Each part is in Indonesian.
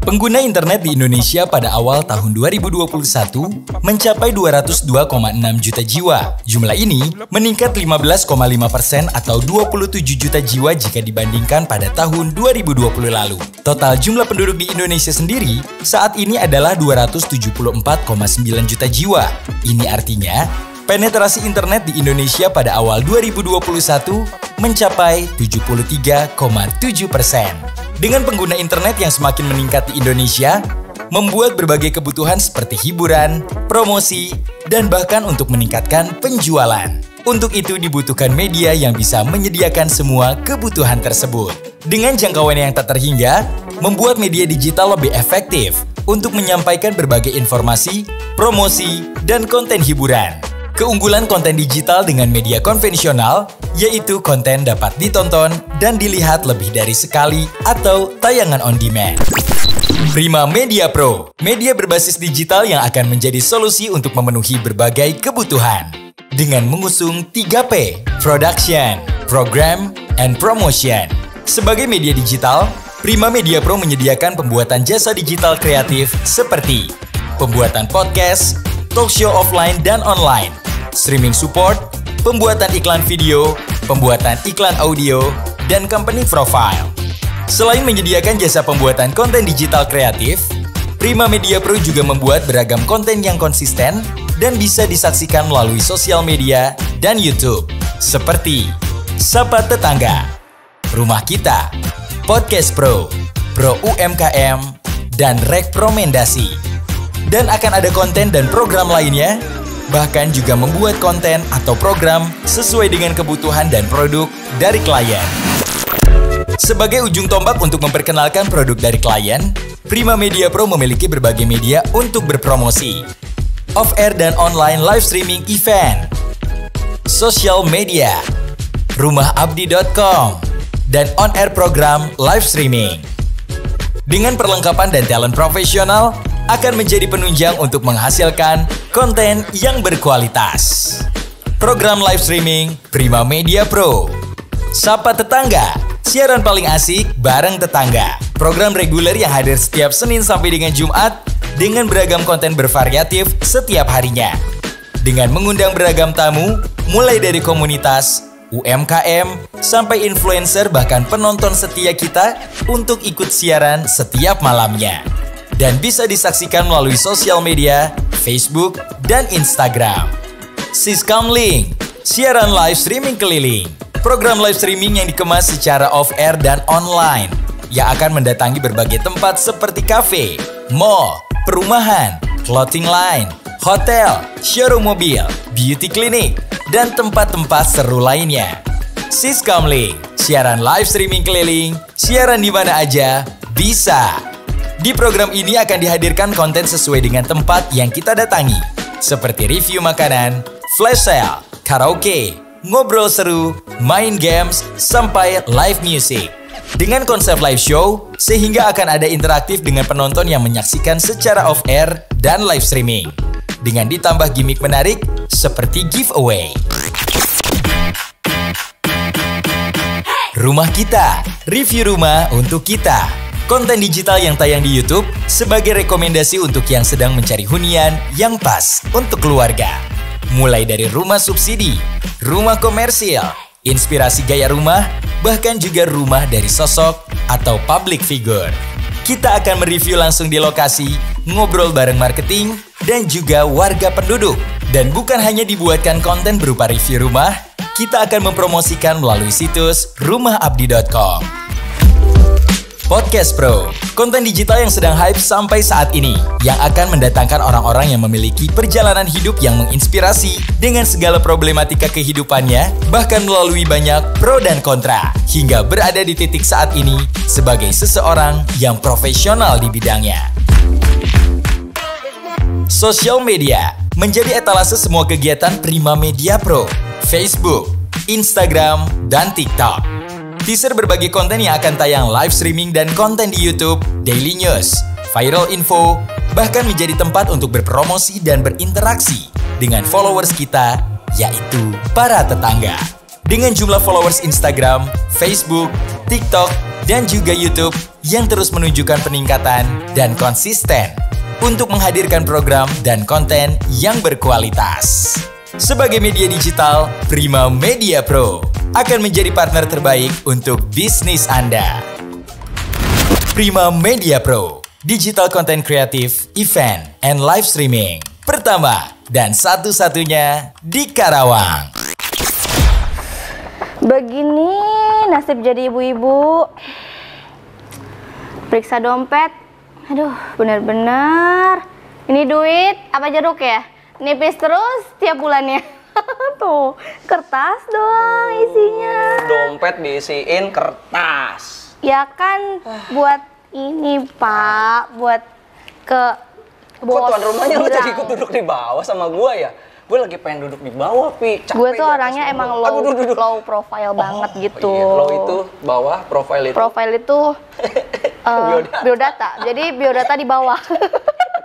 Pengguna internet di Indonesia pada awal tahun 2021 mencapai 202,6 juta jiwa. Jumlah ini meningkat 15,5% atau 27 juta jiwa jika dibandingkan pada tahun 2020 lalu. Total jumlah penduduk di Indonesia sendiri saat ini adalah 274,9 juta jiwa. Ini artinya penetrasi internet di Indonesia pada awal 2021 mencapai 73,7%. Dengan pengguna internet yang semakin meningkat di Indonesia, membuat berbagai kebutuhan seperti hiburan, promosi, dan bahkan untuk meningkatkan penjualan. Untuk itu dibutuhkan media yang bisa menyediakan semua kebutuhan tersebut. Dengan jangkauan yang tak terhingga, membuat media digital lebih efektif untuk menyampaikan berbagai informasi, promosi, dan konten hiburan. Keunggulan konten digital dengan media konvensional, yaitu konten dapat ditonton dan dilihat lebih dari sekali atau tayangan on demand. Prima Media Pro, media berbasis digital yang akan menjadi solusi untuk memenuhi berbagai kebutuhan. Dengan mengusung 3P, Production, Program, and Promotion. Sebagai media digital, Prima Media Pro menyediakan pembuatan jasa digital kreatif seperti pembuatan podcast, talk show offline dan online, streaming support, pembuatan iklan video, pembuatan iklan audio, dan company profile. Selain menyediakan jasa pembuatan konten digital kreatif, Prima Media Pro juga membuat beragam konten yang konsisten dan bisa disaksikan melalui sosial media dan YouTube, seperti Sapa Tetangga, Rumah Kita, Podcast Pro, Pro UMKM, dan Rekomendasi. Dan akan ada konten dan program lainnya, bahkan juga membuat konten atau program sesuai dengan kebutuhan dan produk dari klien. Sebagai ujung tombak untuk memperkenalkan produk dari klien, Prima Media Pro memiliki berbagai media untuk berpromosi. Off-air dan online live streaming event, social media, rumahapdi.com, dan on-air program live streaming. Dengan perlengkapan dan talent profesional, akan menjadi penunjang untuk menghasilkan konten yang berkualitas. Program live streaming Prima Media Pro. Sapa Tetangga, siaran paling asik bareng tetangga. Program reguler yang hadir setiap Senin sampai dengan Jumat dengan beragam konten bervariatif setiap harinya. Dengan mengundang beragam tamu, mulai dari komunitas, UMKM, sampai influencer bahkan penonton setia kita untuk ikut siaran setiap malamnya. Dan bisa disaksikan melalui sosial media, Facebook, dan Instagram. Siskamlink, siaran live streaming keliling. Program live streaming yang dikemas secara off-air dan online, yang akan mendatangi berbagai tempat seperti kafe, mall, perumahan, clothing line, hotel, showroom mobil, beauty clinic, dan tempat-tempat seru lainnya. Siskamlink, siaran live streaming keliling, siaran di mana aja, bisa. Di program ini akan dihadirkan konten sesuai dengan tempat yang kita datangi, seperti review makanan, flash sale, karaoke, ngobrol seru, main games, sampai live music. Dengan konsep live show, sehingga akan ada interaktif dengan penonton yang menyaksikan secara off-air dan live streaming. Dengan ditambah gimmick menarik seperti giveaway. Rumah Kita, review rumah untuk kita. Konten digital yang tayang di YouTube sebagai rekomendasi untuk yang sedang mencari hunian yang pas untuk keluarga. Mulai dari rumah subsidi, rumah komersil, inspirasi gaya rumah, bahkan juga rumah dari sosok atau public figure. Kita akan mereview langsung di lokasi, ngobrol bareng marketing, dan juga warga penduduk. Dan bukan hanya dibuatkan konten berupa review rumah, kita akan mempromosikan melalui situs rumahapdi.com. Podcast Pro, konten digital yang sedang hype sampai saat ini, yang akan mendatangkan orang-orang yang memiliki perjalanan hidup yang menginspirasi dengan segala problematika kehidupannya, bahkan melalui banyak pro dan kontra, hingga berada di titik saat ini sebagai seseorang yang profesional di bidangnya. Sosial media menjadi etalase semua kegiatan Prima Media Pro, Facebook, Instagram, dan TikTok. Teaser berbagai konten yang akan tayang live streaming dan konten di YouTube, daily news, viral info, bahkan menjadi tempat untuk berpromosi dan berinteraksi dengan followers kita, yaitu para tetangga. Dengan jumlah followers Instagram, Facebook, TikTok, dan juga YouTube yang terus menunjukkan peningkatan dan konsisten untuk menghadirkan program dan konten yang berkualitas. Sebagai media digital, Prima Media Pro akan menjadi partner terbaik untuk bisnis Anda. Prima Media Pro, digital content kreatif, event, and live streaming. Pertama dan satu-satunya di Karawang. Begini nasib jadi ibu-ibu. Periksa dompet. Aduh, bener-bener. Ini duit apa jeruk ya? Nipis terus tiap bulannya. Tuh, kertas doang isinya. Dompet diisiin kertas. Ya kan buat ini, Pak. Buat ke bos. Kok tuan rumahnya lu bilang. jadi ikut duduk di bawah sama gua ya? Gue lagi pengen duduk di bawah, Pi. Gue tuh orangnya emang low profile banget gitu. Iya. Low itu bawah, profile itu. Profile itu biodata. Jadi biodata di bawah.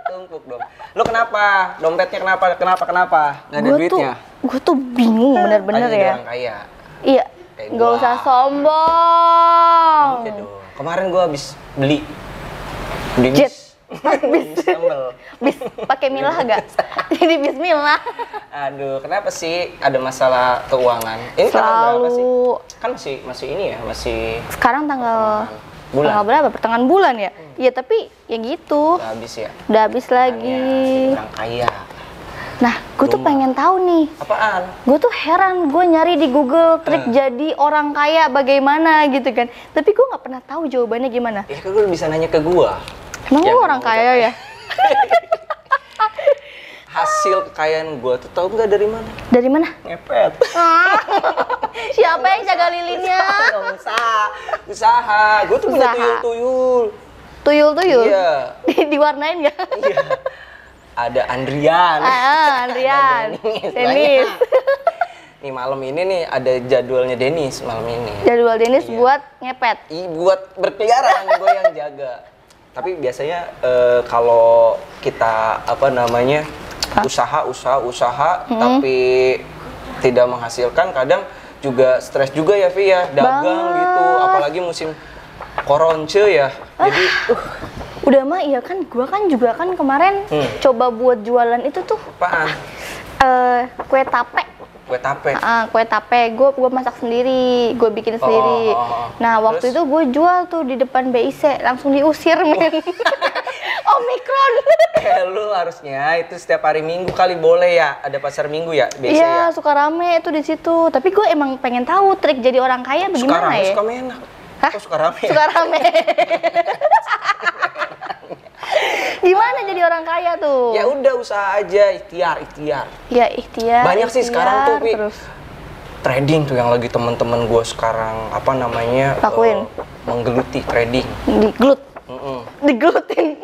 Tumpuk dong. Lu kenapa? Dompetnya kenapa? Nggak ada duitnya? Gue tuh bingung bener-bener ya. Orang kaya. Iya. Kayak Gak gua. usah sombong. Iya dong. Kemarin gue habis beli Jet. bis sambel. Bis pakai milah gak? Jadi bismillah. Aduh, kenapa sih ada masalah keuangan? Ini tanggal berapa sih? Kan masih ini ya, masih Sekarang tanggal bulan. tanggal berapa? Pertengahan bulan ya? Iya, tapi ya gitu. Udah habis ya. Udah habis lagi. Orang kaya. Nah, gue tuh pengen tahu nih. Apaan? Gue tuh heran, gue nyari di Google trik jadi orang kaya bagaimana gitu kan. Tapi gue nggak pernah tahu jawabannya gimana. Ya kan lu bisa nanya ke gua. Emang Ya, lu orang kaya ya? Hasil kekayaan gua tuh tahu nggak dari mana? Dari mana? Ngepet. Siapa yang jaga lilinnya? Usaha. Gua tuh punya Usaha. tuyul-tuyul. Tuyul-tuyul? Iya. Diwarnain nggak? Iya. Ada Andrian. Andrian. Ada Denis. Nih malam ini nih ada jadwalnya Denis malam ini. Jadwal Denis Iya. buat ngepet. Buat berkeliaran gue yang jaga. Tapi biasanya kalau kita apa namanya usaha tapi tidak menghasilkan, kadang juga stres juga ya Vi ya, dagang Banget. gitu, apalagi musim koronce ya. Jadi Udah mah iya kan, gua kan juga kan kemarin coba buat jualan itu tuh apaan? kue tape. Kue tape. Kue tape, gue masak sendiri, gue bikin sendiri. Nah waktu Terus? itu gue jual tuh di depan BIC, langsung diusir men. Omikron. Lu harusnya itu setiap hari Minggu kali boleh ya, ada pasar Minggu ya biasa Iya ya. suka rame itu di situ. Tapi gue emang pengen tahu trik jadi orang kaya Suka bagaimana rame, ya? suka enak. Hah? Kok suka rame? Suka rame. Gimana jadi orang kaya tuh? Ya udah usaha aja, ikhtiar. Ya ikhtiar. Banyak sih sekarang tuh, Pi. terus. Trading tuh yang lagi teman-teman gue sekarang apa namanya Lakuin. menggeluti trading. Diglut. Mm-mm. Diglutin.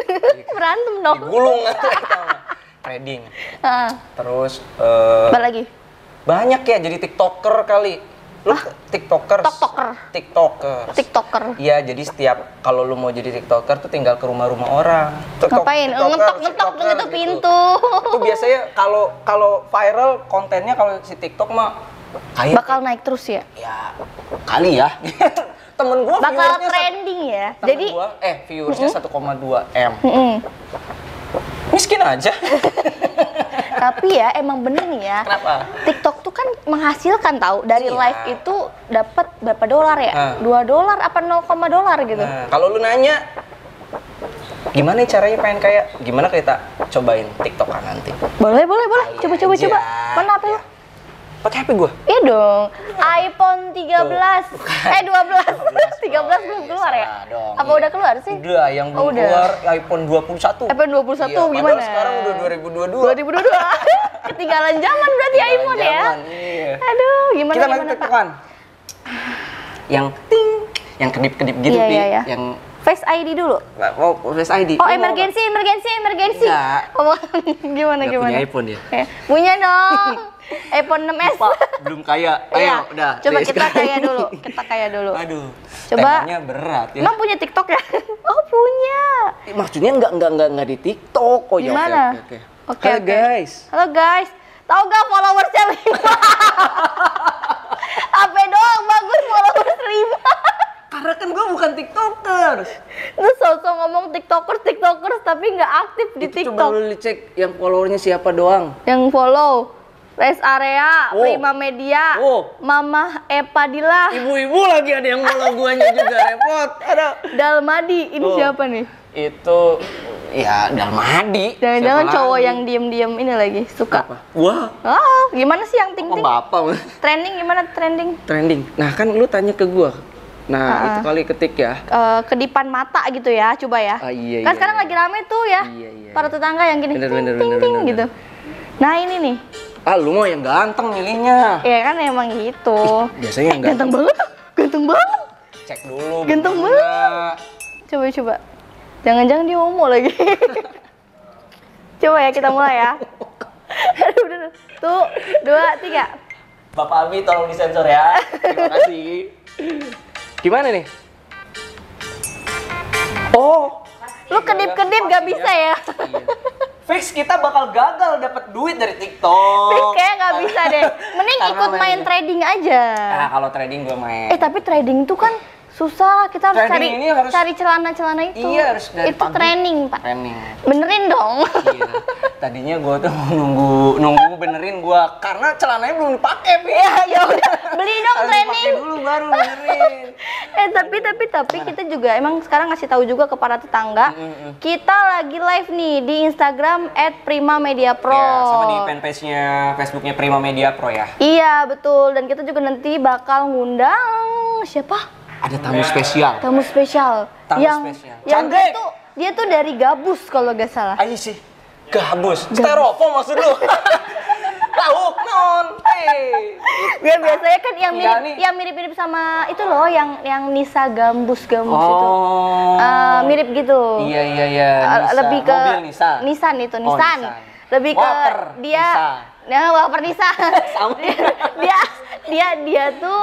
Berantem dong. Digulung trading. Ah, Terus apa lagi? banyak ya jadi tiktoker kali. Lu tiktoker? TikToker. Iya, jadi setiap kalau lu mau jadi tiktoker tuh tinggal ke rumah-rumah orang. Ngapain? Ngetok TikToker ngetok gitu. pintu. Itu biasanya kalau viral kontennya kalau si TikTok mah kayak Bakal naik terus ya? ya kali ya. Temen gua Bakal viewersnya trending ya? Temen Jadi gua, viewersnya 1,2 M. mm-mm. Miskin aja. Tapi ya emang bener nih ya. Kenapa? TikTok tuh kan menghasilkan tahu dari Iya. live itu dapat berapa dolar ya? $2 apa 0, gitu. Nah, kalau lu nanya gimana caranya pengen kayak gimana kita cobain TikTokan nanti. Boleh. Coba. Aja. Mana apa lu? Pakai HP gua. Iya dong. iPhone 13. 12. 13 belum keluar ya? Salah dong. Apa udah keluar sih? Udah, yang belum udah. keluar iPhone 21. iPhone 21 Iya, gimana? padahal sekarang udah 2022. 2022. Ketinggalan zaman berarti iPhone ya. Zaman, iya. Aduh, gimana Kita nanti Pak? TikTokan. Yang ting, yang kedip-kedip gitu, Pi. Iya. Yang Face ID dulu. oh, Face ID. Oh, Lu mau emergency. Enggak. Oh, gimana? Nggak punya iPhone dia? Punya dong. iPhone 6s. Pak, belum kaya. Ayo, Iya. udah. Coba dari kita sekarang. kaya dulu. Aduh. Coba. Temanya berat ya. Emang punya TikTok ya? Oh, punya. Maksudnya enggak di TikTok. Oh ya, Gimana? oke. Oke, Halo oke. guys. Halo guys. Tahu gak followersnya 5? HP doang bagus followers 5. Karena kan gue bukan tiktokers. Lu sosok ngomong tiktokers tapi nggak aktif di Itu TikTok. coba lu cek yang followernya siapa doang. Yang follow Rest Area, Oh. Prima Media, Oh. Mama Epa Dila, Ibu-ibu lagi ada yang follow guanya juga, repot. Ada. Dalmadi. Ini Oh. siapa nih? Itu ya Dalmadi. Jangan-jangan Siapa cowok lagi? yang diem-diem ini lagi suka. Apa? Wah, Oh, gimana sih yang kok ting-ting? bapak Trending gimana trending? trending. Nah kan lu tanya ke gua. Nah itu kali ketik ya. Kedipan mata gitu ya, coba ya. Ah, iya, Kan iya, sekarang iya. lagi rame tuh ya. Iya. Para tetangga yang gini Bener, ting bener, ting bener, ting bener, gitu. Nah ini nih, Ah lu mau yang ganteng milihnya. ya kan emang gitu. Biasanya yang Ganteng banget, ganteng banget. Cek dulu. Ganteng bener banget. nggak. Coba. Jangan-jangan dia homo lagi. Coba ya kita mulai ya. Aduh, udah. Tuh, 2, 3. Bapak Abi tolong disensor ya. Terima kasih. Gimana nih? Oh, Lu kedip-kedip gak bisa ya? fix kita bakal gagal dapat duit dari TikTok. Fix kayak gak bisa deh. Mending Karena ikut main mainnya. trading aja. Nah, kalau trading gue main. Tapi trading tuh kan susah. Kita harus Trading ini harus- cari celana-celana itu. Iya, harus dari itu pagi. training, Pak. Training. Benerin dong. Iya. Tadinya gue tuh nunggu benerin gue karena celananya belum dipakai, Pi. Ya udah, beli dong Harus training. dipakai dulu baru benerin. Tapi kita juga emang sekarang ngasih tahu juga ke para tetangga. Kita lagi live nih di Instagram @primamediapro. Ya, sama di fanpage-nya Facebooknya Prima Media Pro ya. Iya, betul. Dan kita juga nanti bakal ngundang siapa? Ada tamu spesial. Tamu spesial. Tamu yang spesial. yang Cantik. dia tuh dari Gabus kalau gak salah. Ayo sih. Gabus. Styrofoam maksud lu. Lauk non. Ya biasanya kan yang Iya mirip nih. yang mirip-mirip sama itu loh yang Nisa Gambus itu. Oh. Mirip gitu. Iya. Nisa. Lebih ke Mobil Nisa. Nissan itu, Oh, Nissan. Nissan. Lebih ke Waper dia Nisa. Nah, Waper Nisa. Sama. dia tuh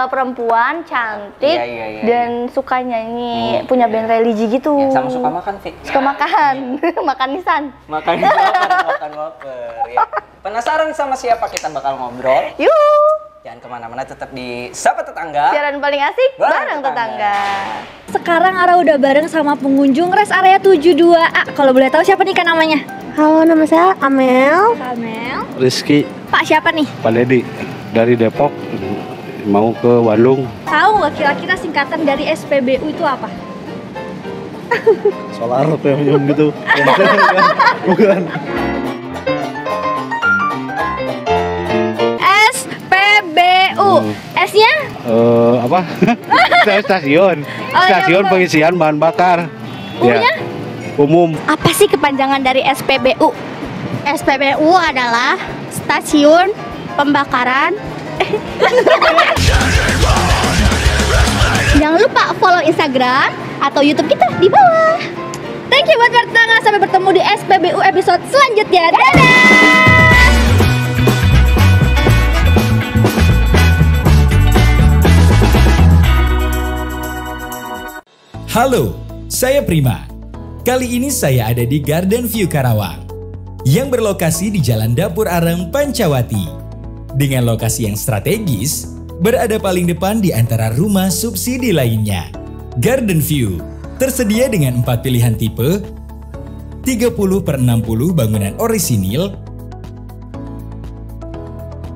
perempuan cantik Iya. dan suka nyanyi, punya band religi gitu. Ya, sama suka makan, Fik. Suka makan, makan Nissan. Makan wafer. Ya. Penasaran sama siapa kita bakal ngobrol? Yuk, Jangan kemana-mana, tetap di Sapa Tetangga. siaran paling asik Bareng bareng tetangga. Sekarang Ara udah bareng sama pengunjung Rest Area 72A. Kalau boleh tahu siapa nih kan namanya? Halo, nama saya Amel. Kamel. Rizky Pak siapa nih? Pak Dedi dari Depok mau ke Bandung. Tahu nggak kira-kira singkatan dari SPBU itu apa? Solar premium gitu. Bukan. SPBU. S-nya? Apa? Stasiun. Oh, iya, Stasiun bener. pengisian bahan bakar. U-nya? Umum. Apa sih kepanjangan dari SPBU? SPBU adalah stasiun pembakaran. Jangan lupa follow Instagram atau YouTube kita di bawah. Thank you buat tetangga. Sampai bertemu di SPBU episode selanjutnya. Dadah! Halo, saya Prima. Kali ini saya ada di Garden View Karawang yang berlokasi di Jalan Dapur Areng, Pancawati. Dengan lokasi yang strategis, berada paling depan di antara rumah subsidi lainnya. Garden View tersedia dengan 4 pilihan tipe, 30/60 bangunan orisinil,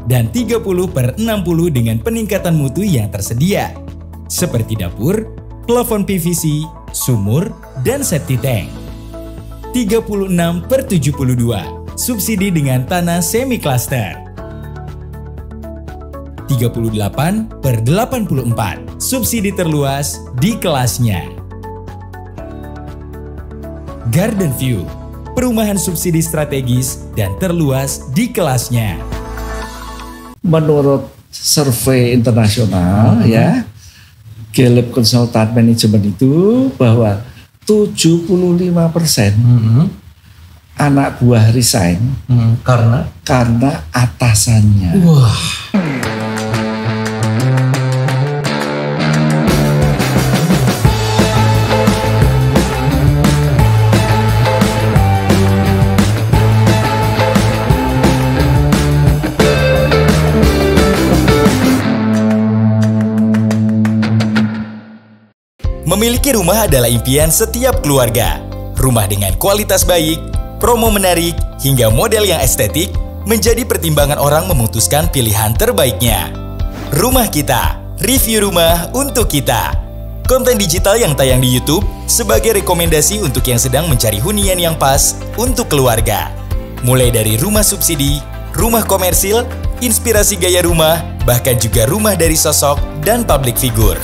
dan 30/60 dengan peningkatan mutu yang tersedia, seperti dapur, plafon PVC, sumur, dan septic tank. 36/72 subsidi dengan tanah semi cluster. 38/84 subsidi terluas di kelasnya. Garden View, perumahan subsidi strategis dan terluas di kelasnya. Menurut survei internasional ya, Gallup Consultant Management itu bahwa 75% anak buah resign karena atasannya. Memiliki rumah adalah impian setiap keluarga. Rumah dengan kualitas baik, promo menarik, hingga model yang estetik menjadi pertimbangan orang memutuskan pilihan terbaiknya. Rumah Kita, review rumah untuk kita. Konten digital yang tayang di YouTube sebagai rekomendasi untuk yang sedang mencari hunian yang pas untuk keluarga. Mulai dari rumah subsidi, rumah komersil, inspirasi gaya rumah, bahkan juga rumah dari sosok dan public figure.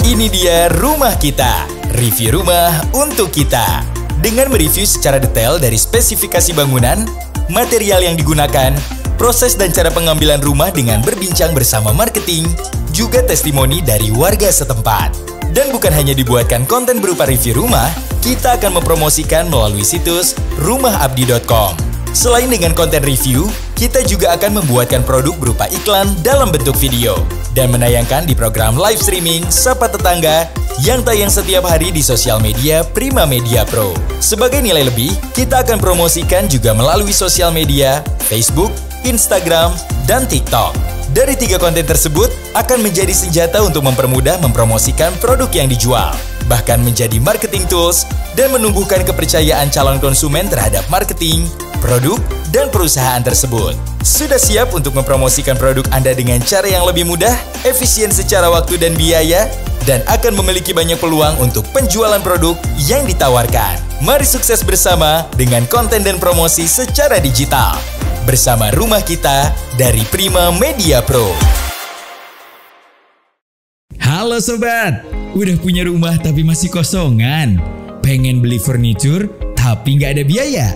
Ini dia Rumah Kita, review rumah untuk kita. Dengan mereview secara detail dari spesifikasi bangunan, material yang digunakan, proses dan cara pengambilan rumah dengan berbincang bersama marketing, juga testimoni dari warga setempat. Dan bukan hanya dibuatkan konten berupa review rumah, kita akan mempromosikan melalui situs rumahabdi.com. Selain dengan konten review, kita juga akan membuatkan produk berupa iklan dalam bentuk video dan menayangkan di program live streaming Sapa Tetangga yang tayang setiap hari di sosial media Prima Media Pro. Sebagai nilai lebih, kita akan promosikan juga melalui sosial media Facebook, Instagram, dan TikTok. Dari 3 konten tersebut akan menjadi senjata untuk mempermudah mempromosikan produk yang dijual, bahkan menjadi marketing tools dan menumbuhkan kepercayaan calon konsumen terhadap marketing, produk, dan perusahaan tersebut. Sudah siap untuk mempromosikan produk Anda dengan cara yang lebih mudah, efisien secara waktu dan biaya, dan akan memiliki banyak peluang untuk penjualan produk yang ditawarkan. Mari sukses bersama dengan konten dan promosi secara digital. Bersama Rumah Kita dari Prima Media Pro. Halo sobat, udah punya rumah tapi masih kosongan? Pengen beli furniture tapi nggak ada biaya?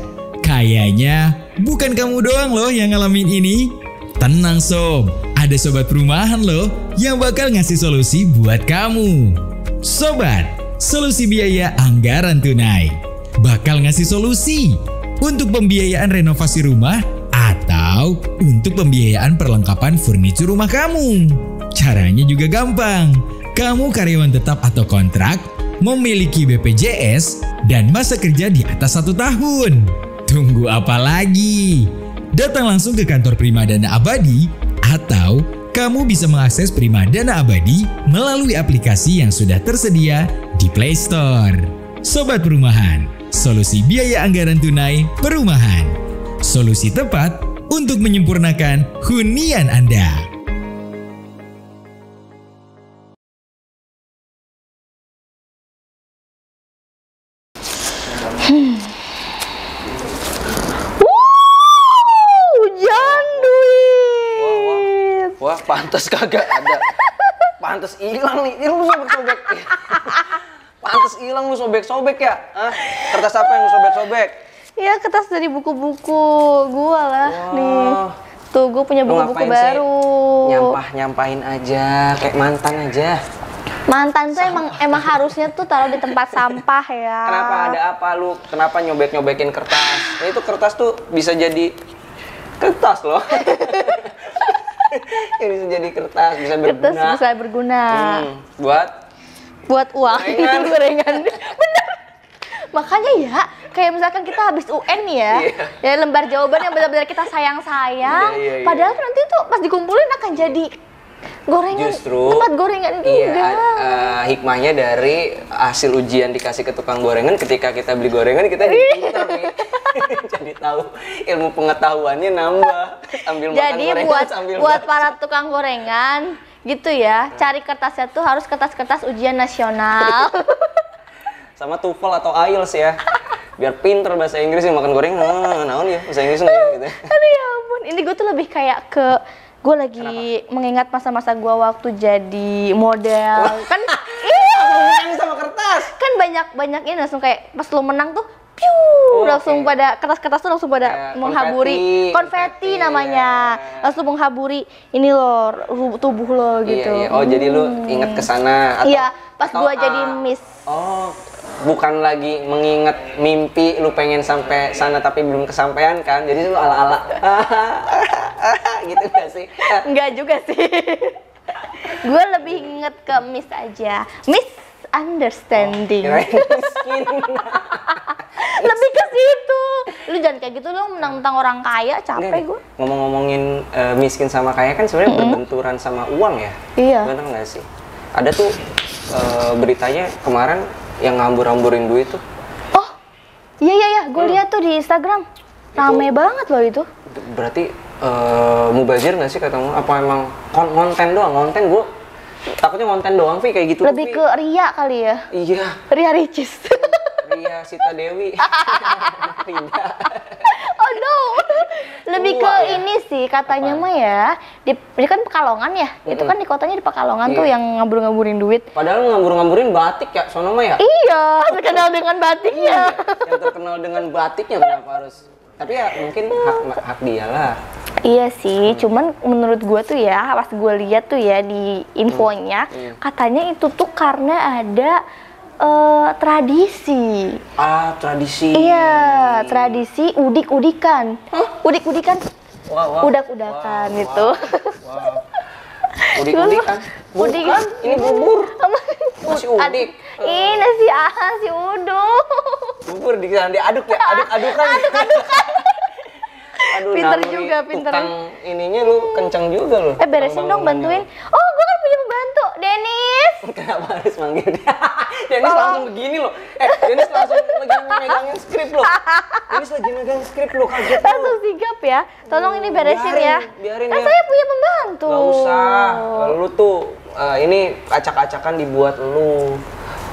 Kayaknya bukan kamu doang loh yang ngalamin ini. Tenang sob, ada sobat perumahan loh yang bakal ngasih solusi buat kamu. Sobat, solusi biaya anggaran tunai bakal ngasih solusi untuk pembiayaan renovasi rumah atau untuk pembiayaan perlengkapan furniture rumah kamu. Caranya juga gampang. Kamu karyawan tetap atau kontrak, memiliki BPJS, dan masa kerja di atas 1 tahun. Tunggu apa lagi? Datang langsung ke kantor Primadana Abadi atau kamu bisa mengakses Primadana Abadi melalui aplikasi yang sudah tersedia di Play Store. Sobat Perumahan, solusi biaya anggaran tunai perumahan. Solusi tepat untuk menyempurnakan hunian Anda. Hujan duit. Wah, pantas kagak ada. Pantas hilang nih. Ini lu sobek-sobek. Pantas hilang lu sobek-sobek ya? Hah? Kertas apa yang lu sobek-sobek? Ya, kertas dari buku-buku gua lah. Wah. Nih. Tuh, gue punya Lu buku-buku ngapain sih? baru. Nyampahin aja, kayak mantan aja. Mantan tuh emang harusnya tuh taruh di tempat sampah ya. Kenapa ada apa lu? Kenapa nyobek-nyobekin kertas? Nah, itu kertas tuh bisa jadi kertas loh. Ya, bisa jadi kertas, bisa berguna. Kertas bisa berguna. Buat uang. Gorengan. Gorengan. Bener. Makanya ya, kayak misalkan kita habis UN nih ya, ya lembar jawaban yang benar-benar kita sayang-sayang. Iya. Padahal nanti tuh pas dikumpulin akan jadi gorengan, Justru tempat gorengan juga. Iya, hikmahnya dari hasil ujian dikasih ke tukang gorengan, ketika kita beli gorengan kita jadi pintar nih. Jadi tahu, ilmu pengetahuannya nambah. Sambil Jadi makan gorengan sambil buat baca. para tukang gorengan gitu ya, cari kertasnya tuh harus kertas-kertas ujian nasional. Sama TOEFL atau IELTS ya. Biar pinter bahasa Inggris yang makan gorengan. Naon ya bahasa Inggris gitu. Aduh ya ampun, ini gue tuh lebih kayak ke gue lagi mengingat masa-masa gue waktu jadi model. Kan sama kertas. Kan banyak ini langsung kayak pas lo menang tuh langsung pada kertas-kertas tuh langsung pada Ya, menghaburi konfeti namanya. Langsung menghaburi ini lo tubuh lo gitu. Iya. Oh, jadi lu inget kesana atau Iya, pas atau, gue jadi Miss. Oh, bukan lagi mengingat mimpi lu pengen sampai sana tapi belum kesampaian kan? Jadi lu ala-ala gitu gak sih? Enggak juga sih. Gue lebih inget ke Miss aja. Misunderstanding. Miskin. Lebih ke situ. Lu jangan kayak gitu dong, mentang-mentang orang kaya, capek gue. Ngomong-ngomongin miskin sama kaya kan sebenarnya berbenturan sama uang ya? Iya. Bener nggak sih? Ada tuh beritanya kemarin yang ngambur-ngamburin duit tuh. Oh, iya, gue lihat tuh di Instagram. Rame banget loh itu. Berarti mubazir nggak sih katamu? Apa emang konten doang? Konten gue takutnya konten doang, Vi, kayak gitu. Lebih ke Ria kali ya? Iya. Ria Ricis. Ria Sita Dewi. Ria. Oh no. Lebih ke ini sih katanya mah ya. Ini kan Pekalongan ya. Itu kan di kotanya di Pekalongan tuh yang ngabur-ngaburin duit. Padahal ngambur-ngamburin batik ya, sono mah ya. Iya, terkenal dengan batiknya. Yang terkenal dengan batiknya kenapa harus? Tapi ya mungkin hak dia lah. Iya sih, cuman menurut gue tuh ya, pas gue lihat tuh ya di infonya, katanya itu tuh karena ada tradisi. Ah, tradisi. Iya, tradisi udik-udikan. Udik-udikan. Wow. Udak-udakan gitu. Wow. Udik-udikan. Bukan, ini bubur. Masih udik. Ini nasi uduk. Bubur diaduk ya, aduk-adukan. Aduh, Pinter juga, pinter. Tukang ininya lu kenceng juga lu. Beresin dong, bantuin. Oh, gue kan punya pembantu, Dennis. Kenapa harus manggil dia? Dennis langsung begini loh. Dennis langsung lagi megangin skrip loh. Dennis lagi megang skrip loh, kaget loh. Langsung sigap ya. Tolong ini beresin ya. Biarin Kan ya. saya punya pembantu. Gak usah. Lu tuh ini acak-acakan dibuat lu.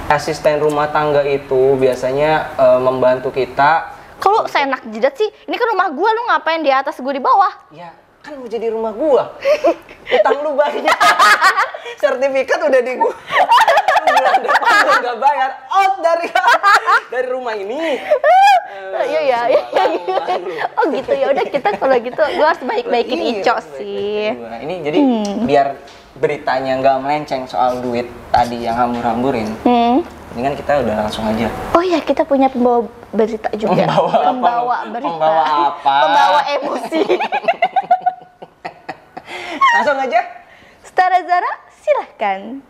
Asisten rumah tangga itu biasanya membantu kita. Kalau seenak jidat sih, ini kan rumah gua, lu ngapain di atas gua di bawah? Ya, kan mau jadi rumah gua. Utang lu banyak. Sertifikat udah di gua. Bulan depan gua nggak bayar. Out dari rumah ini. Iya. Oh gitu ya udah kita kalau gitu gua harus baik-baikin Iya, Ico sih. Ini jadi biar beritanya nggak melenceng soal duit tadi yang hambur-hamburin. Mendingan kita udah langsung aja. Oh iya, kita punya pembawa berita juga. Pembawa berita. Pembawa apa? Pembawa emosi. Langsung aja. Stara Zara, silahkan.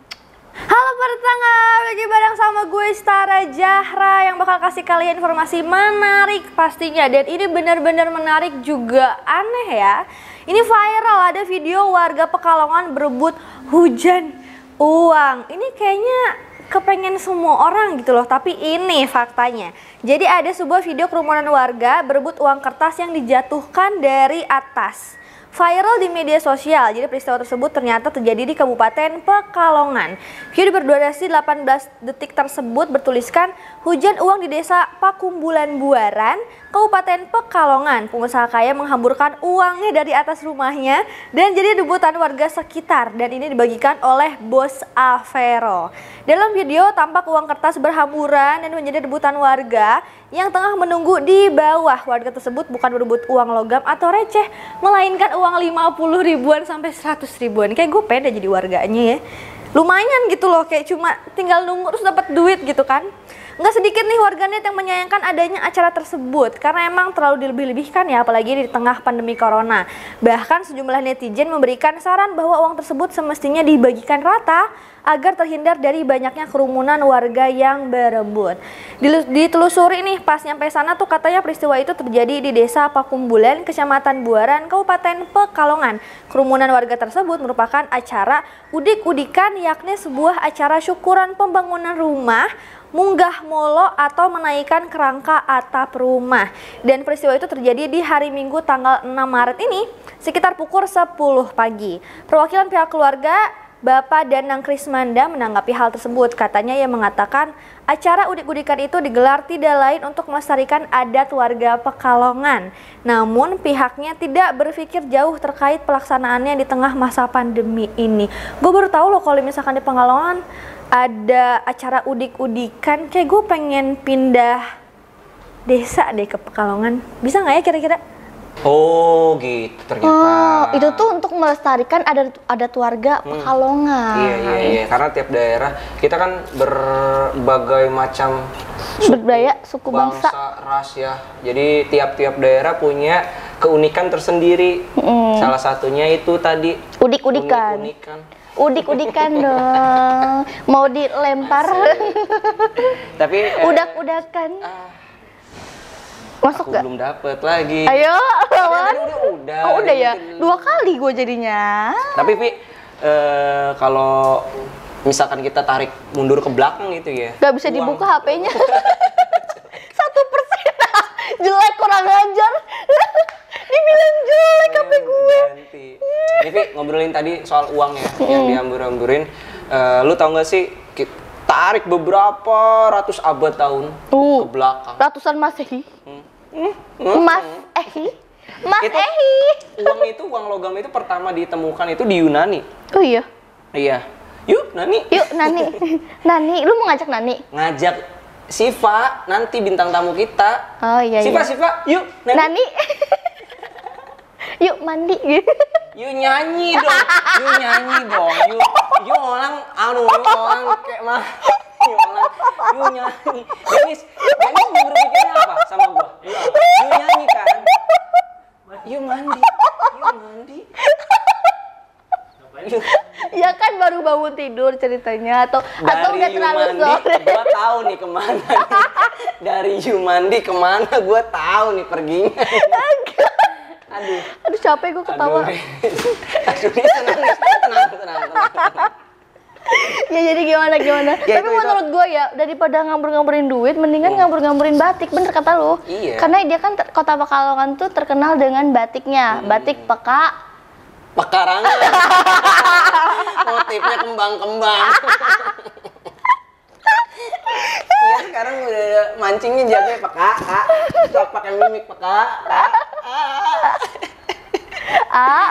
Halo pertengah, lagi bareng sama gue Stara Zahra yang bakal kasih kalian informasi menarik pastinya. Dan ini benar-benar menarik juga aneh ya. Ini viral, ada video warga Pekalongan berebut hujan uang. Ini kayaknya kepengen semua orang gitu loh, tapi ini faktanya. Jadi ada sebuah video kerumunan warga berebut uang kertas yang dijatuhkan dari atas. Viral di media sosial. Jadi peristiwa tersebut ternyata terjadi di Kabupaten Pekalongan. Video berdurasi 18 detik tersebut bertuliskan hujan uang di desa Pakumbulan Buaran, Kabupaten Pekalongan. Pengusaha kaya menghamburkan uangnya dari atas rumahnya dan jadi rebutan warga sekitar, dan ini dibagikan oleh Bos Avero. Dalam video tampak uang kertas berhamburan dan menjadi rebutan warga yang tengah menunggu di bawah. Warga tersebut bukan berebut uang logam atau receh, melainkan uang 50 ribuan sampai 100 ribuan. Kayak gue pede jadi warganya ya. Lumayan gitu loh, kayak cuma tinggal nunggu terus dapat duit gitu kan. Nggak sedikit nih warganet yang menyayangkan adanya acara tersebut karena emang terlalu dilebih-lebihkan ya, apalagi di tengah pandemi corona. Bahkan sejumlah netizen memberikan saran bahwa uang tersebut semestinya dibagikan rata agar terhindar dari banyaknya kerumunan warga yang berebut. Ditelusuri nih, pas nyampe sana tuh katanya peristiwa itu terjadi di Desa Pakumbulan, Kecamatan Buaran, Kabupaten Pekalongan. Kerumunan warga tersebut merupakan acara udik-udikan, yakni sebuah acara syukuran pembangunan rumah, munggah molo atau menaikkan kerangka atap rumah. Dan peristiwa itu terjadi di hari Minggu tanggal 6 Maret ini sekitar pukul 10 pagi. Perwakilan pihak keluarga Bapak Danang Krismanda menanggapi hal tersebut. Katanya ia mengatakan acara udik-udikan itu digelar tidak lain untuk melestarikan adat warga Pekalongan. Namun pihaknya tidak berpikir jauh terkait pelaksanaannya di tengah masa pandemi ini. Gue baru tahu loh kalau misalkan di Pekalongan ada acara udik-udikan. Kayak gue pengen pindah desa deh ke Pekalongan. Bisa nggak ya kira-kira? Oh gitu ternyata. Oh, itu tuh untuk melestarikan adat warga Pekalongan. Iya. Karena tiap daerah kita kan berbagai macam budaya, suku bangsa, ras ya. Jadi tiap-tiap daerah punya keunikan tersendiri. Salah satunya itu tadi udik-udikan. Udik-udikan dong. Mau dilempar. Tapi udak-udakan. Masuk aku gak? belum dapet lagi. Ayo, lawan. Udah. Oh udah ya, 2 kali gue jadinya. Tapi Vi, kalau misalkan kita tarik mundur ke belakang gitu ya. Gak bisa dibuka HP-nya. 1%. Jelek, kurang ajar. Dibilang jelek HP gue. Ini Vi, ngobrolin tadi soal uang ya, yang dihambur-hamburin. Lu tau gak sih, tarik beberapa ratus abad tahun ke belakang. Ratusan Masehi. Mas Ehi. Uang itu, uang logam itu pertama ditemukan itu di Yunani. Oh iya? Iya. Yuk, Nani. Yuk, Nani. Nani, lu mau ngajak Nani? Ngajak Siva, nanti bintang tamu kita. Oh iya, Siva, yuk, Nani. Yuk mandi. Yuk nyanyi dong. Yuk orang kayak mah. Yuk nyanyi. Dennis mau berpikirnya apa sama gua? Yuk nyanyi kan. Yuk mandi. Ya kan baru bangun tidur ceritanya atau udah terlalu sore. Gua tahu nih kemana nih. Dari Yumandi kemana gua tahu nih perginya. Aduh capek gue ketawa. Aduh, tenang. Ya jadi gimana? Ya, Tapi menurut gue ya, daripada ngambur-ngamburin duit, mendingan ngambur-ngamburin batik. Bener kata lu. Iya. Karena dia kan Kota Pekalongan tuh terkenal dengan batiknya. Batik pekarangan. Motifnya kembang-kembang. Iya, sekarang udah mancingnya jatuhnya peka. Sok pakai mimik peka.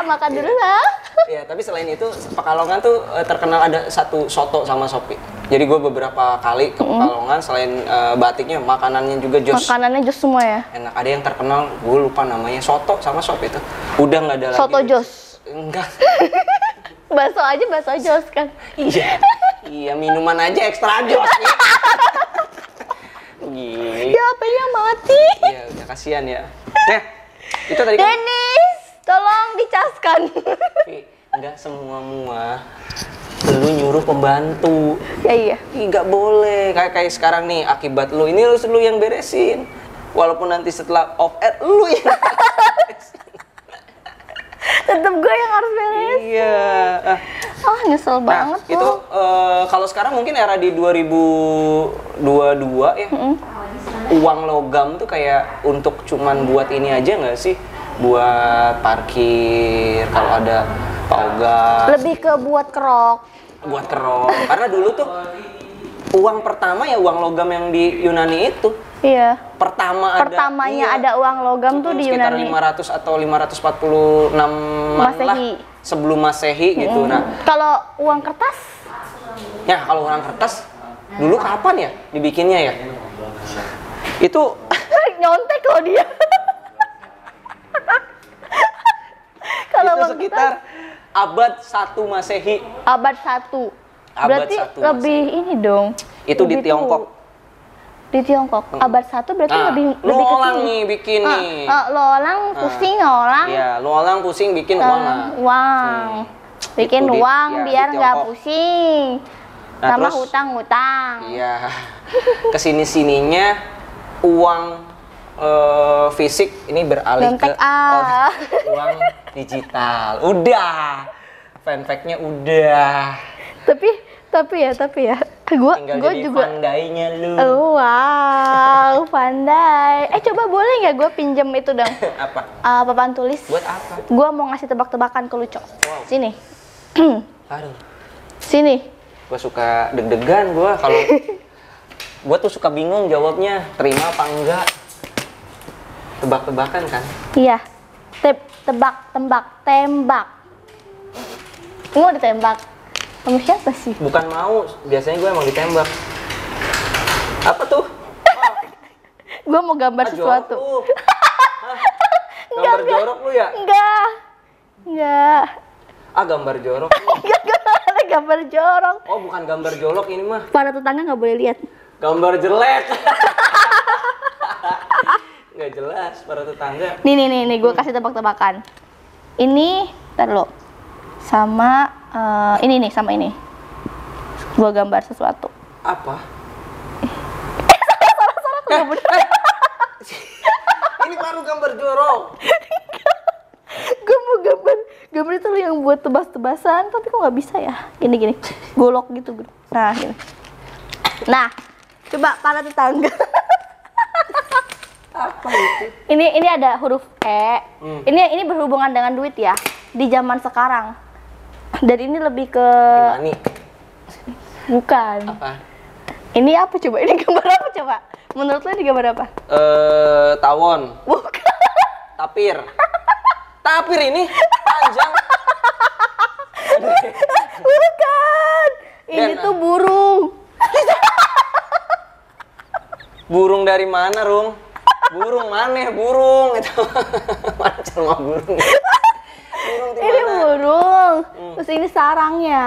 Makan dulu lah. Ya, tapi selain itu Pekalongan tuh terkenal ada satu soto sama sopi. Jadi gue beberapa kali ke Pekalongan selain batiknya, makanannya juga jos. Makanannya jos semua ya? Enak. Ada yang terkenal, gue lupa namanya, soto sama sop itu. Udah nggak ada lagi. Soto jos? Enggak. Bakso jos kan? Iya, minuman aja ekstra jos. Gini. Ya HP-nya mati. Iya, udah kasihan ya. Nah, itu tadi kan. Dennis, tolong dicaskan. Tapi enggak semua lu nyuruh pembantu. Ya iya. Nggak boleh. Kayak sekarang nih, akibat lu ini harus lu yang beresin. Walaupun nanti setelah off air lu yang beresin. Tetep gue yang harus beres. Iya. Nyesel banget itu kalau sekarang mungkin era di 2022 ya. Uang logam tuh kayak untuk cuman buat ini aja nggak sih? Buat parkir kalau ada Pak Oga. Lebih ke buat kerok. Buat kerok. Karena dulu tuh uang pertama ya uang logam yang di Yunani itu. Iya. Pertamanya ada uang logam tuh di sekitar Yunani. 500 atau 546 Masehi. Sebelum Masehi gitu. Nah, kalau uang kertas? Ya, kalau uang kertas dulu kapan ya dibikinnya ya? Itu nyontek loh dia. Kalau itu sekitar abad 1 Masehi. Abad 1. Berarti 1 lebih Masehi. Ini dong. Itu di Tiongkok. Di Tiongkok. Abad 1 berarti lebih lo ke orang sini. nih bikin nih. Lo orang pusing orang. Iya, lo orang pusing bikin uang. Bikin Itu uang di biar nggak Tiongkok. pusing. Nah, sama terus- hutang-hutang. Iya. Kesini-sininya uang fisik ini beralih Dompet ke A. uang digital. Udah. Fanfact-nya udah. Tapi ya Tinggal gue jadi juga pandainya lu. wow, pandai. Coba boleh nggak gue pinjem itu dong? Apa? Papan tulis. Buat apa? Gue mau ngasih tebak-tebakan ke lu, Cok. Wow. Sini. Aduh. Sini. Gue suka deg-degan gue kalau gue tuh suka bingung jawabnya, terima apa enggak. Tebak-tebakan kan? Iya. Tembak. Lu mau ditembak? Sama siapa sih? Bukan mau, biasanya gue emang ditembak. Apa tuh? Gue mau gambar sesuatu. Jorok lu. Hah? Gambar jorok lu ya? Enggak. Gambar jorok. Enggak ada gambar jorok. Oh, bukan gambar jorok ini mah. Para tetangga nggak boleh lihat. Gambar jelek. Nggak jelas para tetangga. Nih, gue kasih tebak-tebakan. Ini, ntar lo. Sama ini nih, sama ini. Gue gambar sesuatu. Apa? Ini baru gambar jorok. Gue mau gambar itu lo yang buat tebas-tebasan, tapi kok nggak bisa ya? Gini, golok gitu. Nah, gini. Nah, coba para tetangga. Apa itu? Ini ada huruf E. Ini berhubungan dengan duit ya di zaman sekarang. Dan ini lebih ke Money. bukan. Apa? Ini apa coba? Ini gambar apa coba? Menurut lo ini gambar apa? Tawon. Bukan. Tapir. Tapir ini panjang. Bukan. Ini Dan, tuh burung. Burung dari mana, Rung? Burung mana? Burung itu. Macam mah burung. Burung di Ini mana? burung. Terus ini sarangnya.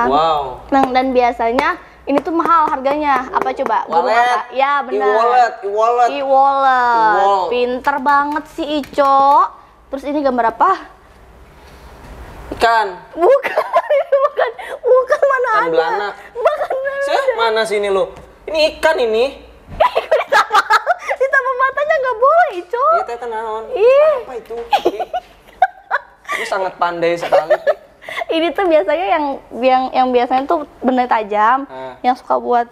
Wow. Nah, dan biasanya ini tuh mahal harganya. Apa coba? Burung Wallet. apa? Ya benar. E-wallet. E-wallet. Pinter banget si Ico. Terus ini gambar apa? Ikan. Bukan, ini bukan mana Ikan ada? belanak. Bukan. Mana sini lu? Ini ikan ini. Ditambah matanya nggak boleh, Ico. Iya, teh naon? Ih. Apa itu? Lu sangat pandai sekali. Pi. Ini tuh biasanya yang biasanya tuh benda tajam, yang suka buat